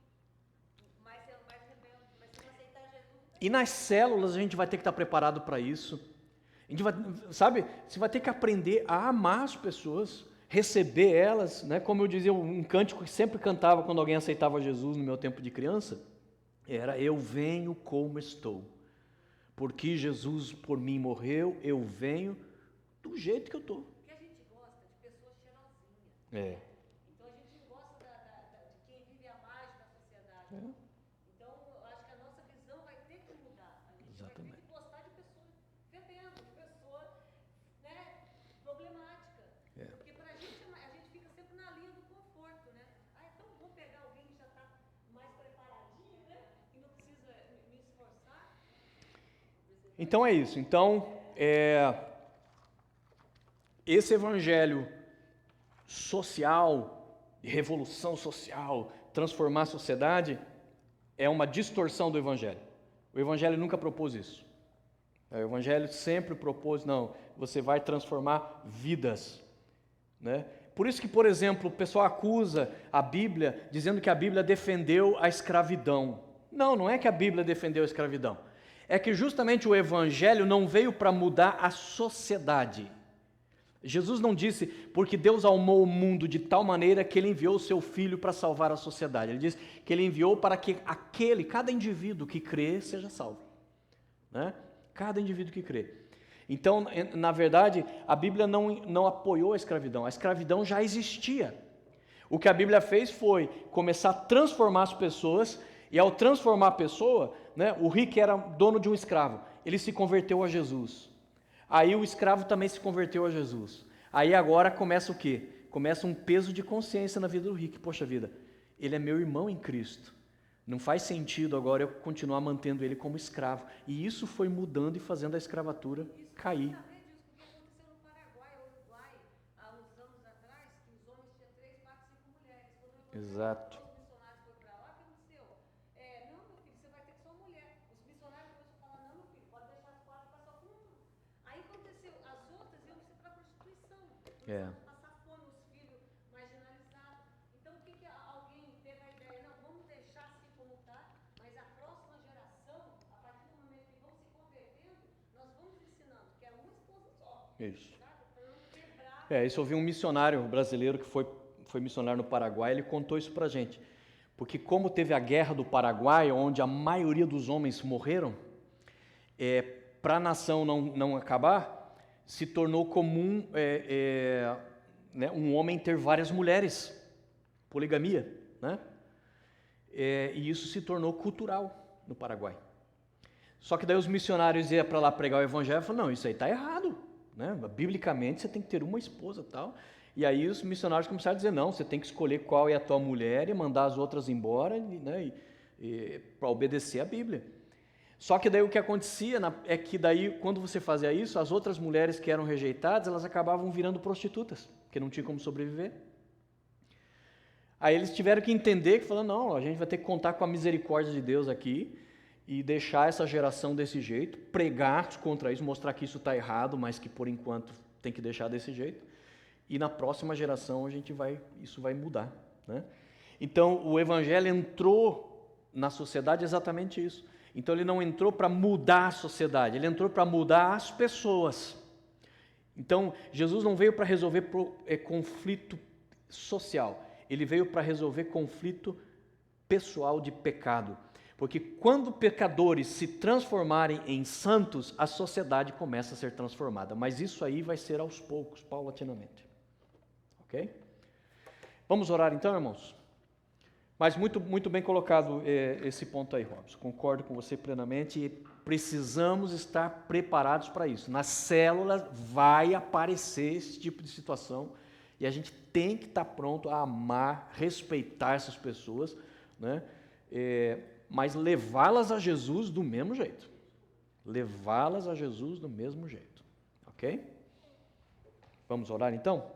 mais rebelde. Mas se não aceitar Jesus... E nas células a gente vai ter que estar preparado para isso. A gente vai, sabe, você vai ter que aprender a amar as pessoas, receber elas, né? Como eu dizia, um cântico que sempre cantava quando alguém aceitava Jesus no meu tempo de criança, era: eu venho como estou, porque Jesus por mim morreu, eu venho do jeito que eu estou. Porque a gente gosta de pessoas cheirosinhas. Então a gente não gosta de quem vive à margem da sociedade. Então eu acho que a nossa visão vai ter que mudar. A gente vai ter que gostar de pessoas fedendo, de pessoas, né, problemáticas. Porque pra gente, a gente fica sempre na linha do conforto, né? Então vou pegar alguém que já está mais preparadinho, né? Que não precisa me esforçar. Então é isso. Então, esse evangelho social, de revolução social, transformar a sociedade, é uma distorção do evangelho. O evangelho nunca propôs isso. O evangelho sempre propôs, não, você vai transformar vidas, né? Por isso que, por exemplo, o pessoal acusa a Bíblia dizendo que a Bíblia defendeu a escravidão. Não é que a Bíblia defendeu a escravidão. É que justamente o evangelho não veio para mudar a sociedade. Jesus não disse, porque Deus amou o mundo de tal maneira que Ele enviou o seu Filho para salvar a sociedade. Ele diz que Ele enviou para que cada indivíduo que crê, seja salvo, né? Cada indivíduo que crê. Então, na verdade, a Bíblia não apoiou a escravidão já existia. O que a Bíblia fez foi começar a transformar as pessoas, e ao transformar a pessoa, né, o rico era dono de um escravo, ele se converteu a Jesus. Aí o escravo também se converteu a Jesus. Aí agora começa o quê? Começa um peso de consciência na vida do rico. Poxa vida, ele é meu irmão em Cristo. Não faz sentido agora eu continuar mantendo ele como escravo. E isso foi mudando e fazendo a escravatura cair. Isso tem a ver disso, porque aconteceu no Paraguai, Uruguai, há uns anos atrás, que os homens tinham 3, 4, 5 mulheres. Exato. Os missionários foram para lá, o que aconteceu? Não, meu filho, você vai ter que ser uma mulher. Os missionários começaram a falar, não, meu filho, pode deixar as 4 ficar só com uma. Aí aconteceu, as outras iam ser para a prostituição. Passar fome, os filhos marginalizados. Então o que alguém teve a ideia? Não, vamos deixar assim como está, mas a próxima geração, a partir do momento que vão se convertendo, nós vamos ensinando, que é uma esposa só. Isso. Sabe? Para não quebrar. Isso eu vi um missionário brasileiro que foi missionário no Paraguai, ele contou isso pra gente. Porque como teve a guerra do Paraguai, onde a maioria dos homens morreram, para a nação não acabar, se tornou comum né, um homem ter várias mulheres, poligamia, né? E isso se tornou cultural no Paraguai. Só que daí os missionários iam para lá pregar o evangelho e falaram, não, isso aí está errado, né? Biblicamente você tem que ter uma esposa e tal. E aí os missionários começaram a dizer, não, você tem que escolher qual é a tua mulher e mandar as outras embora, né, para obedecer a Bíblia. Só que daí o que acontecia é que daí, quando você fazia isso, as outras mulheres que eram rejeitadas, elas acabavam virando prostitutas, porque não tinham como sobreviver. Aí eles tiveram que entender, que falando, não, a gente vai ter que contar com a misericórdia de Deus aqui e deixar essa geração desse jeito, pregar contra isso, mostrar que isso está errado, mas que por enquanto tem que deixar desse jeito. E na próxima geração isso vai mudar, né? Então o evangelho entrou na sociedade exatamente isso. Então ele não entrou para mudar a sociedade, ele entrou para mudar as pessoas. Então Jesus não veio para resolver conflito social, ele veio para resolver conflito pessoal de pecado. Porque quando pecadores se transformarem em santos, a sociedade começa a ser transformada. Mas isso aí vai ser aos poucos, paulatinamente. Ok? Vamos orar então, irmãos? Mas muito bem colocado esse ponto aí, Robson. Concordo com você plenamente e precisamos estar preparados para isso. Nas células vai aparecer esse tipo de situação e a gente tem que estar pronto a amar, respeitar essas pessoas, né? Mas levá-las a Jesus do mesmo jeito. Levá-las a Jesus do mesmo jeito. Ok? Vamos orar então?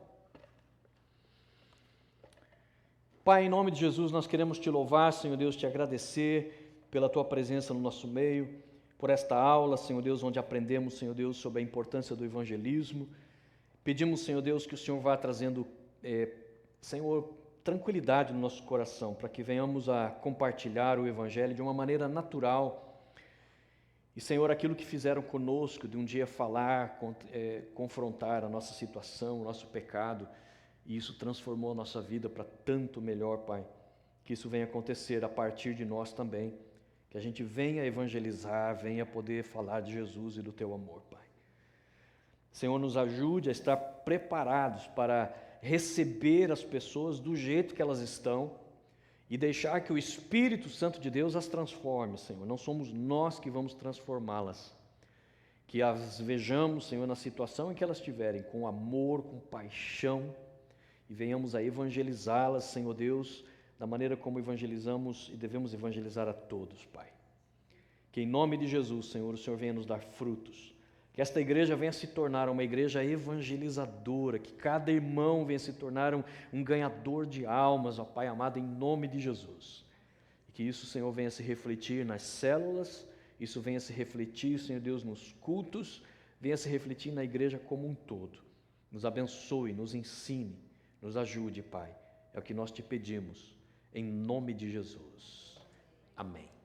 Pai, em nome de Jesus, nós queremos te louvar, Senhor Deus, te agradecer pela tua presença no nosso meio, por esta aula, Senhor Deus, onde aprendemos, Senhor Deus, sobre a importância do evangelismo. Pedimos, Senhor Deus, que o Senhor vá trazendo, Senhor, tranquilidade no nosso coração, para que venhamos a compartilhar o Evangelho de uma maneira natural. E, Senhor, aquilo que fizeram conosco, de um dia falar, confrontar a nossa situação, o nosso pecado, e isso transformou a nossa vida para tanto melhor, Pai. Que isso venha acontecer a partir de nós também, que a gente venha evangelizar, venha poder falar de Jesus e do Teu amor, Pai. Senhor, nos ajude a estar preparados para receber as pessoas do jeito que elas estão e deixar que o Espírito Santo de Deus as transforme, Senhor. Não somos nós que vamos transformá-las. Que as vejamos, Senhor, na situação em que elas estiverem, com amor, com paixão, e venhamos a evangelizá-las, Senhor Deus, da maneira como evangelizamos e devemos evangelizar a todos, Pai. Que em nome de Jesus, Senhor, o Senhor venha nos dar frutos. Que esta igreja venha se tornar uma igreja evangelizadora, que cada irmão venha se tornar um ganhador de almas, ó Pai amado, em nome de Jesus. E que isso, Senhor, venha se refletir nas células, isso venha se refletir, Senhor Deus, nos cultos, venha se refletir na igreja como um todo. Nos abençoe, nos ensine, nos ajude, Pai. É o que nós te pedimos, em nome de Jesus. Amém.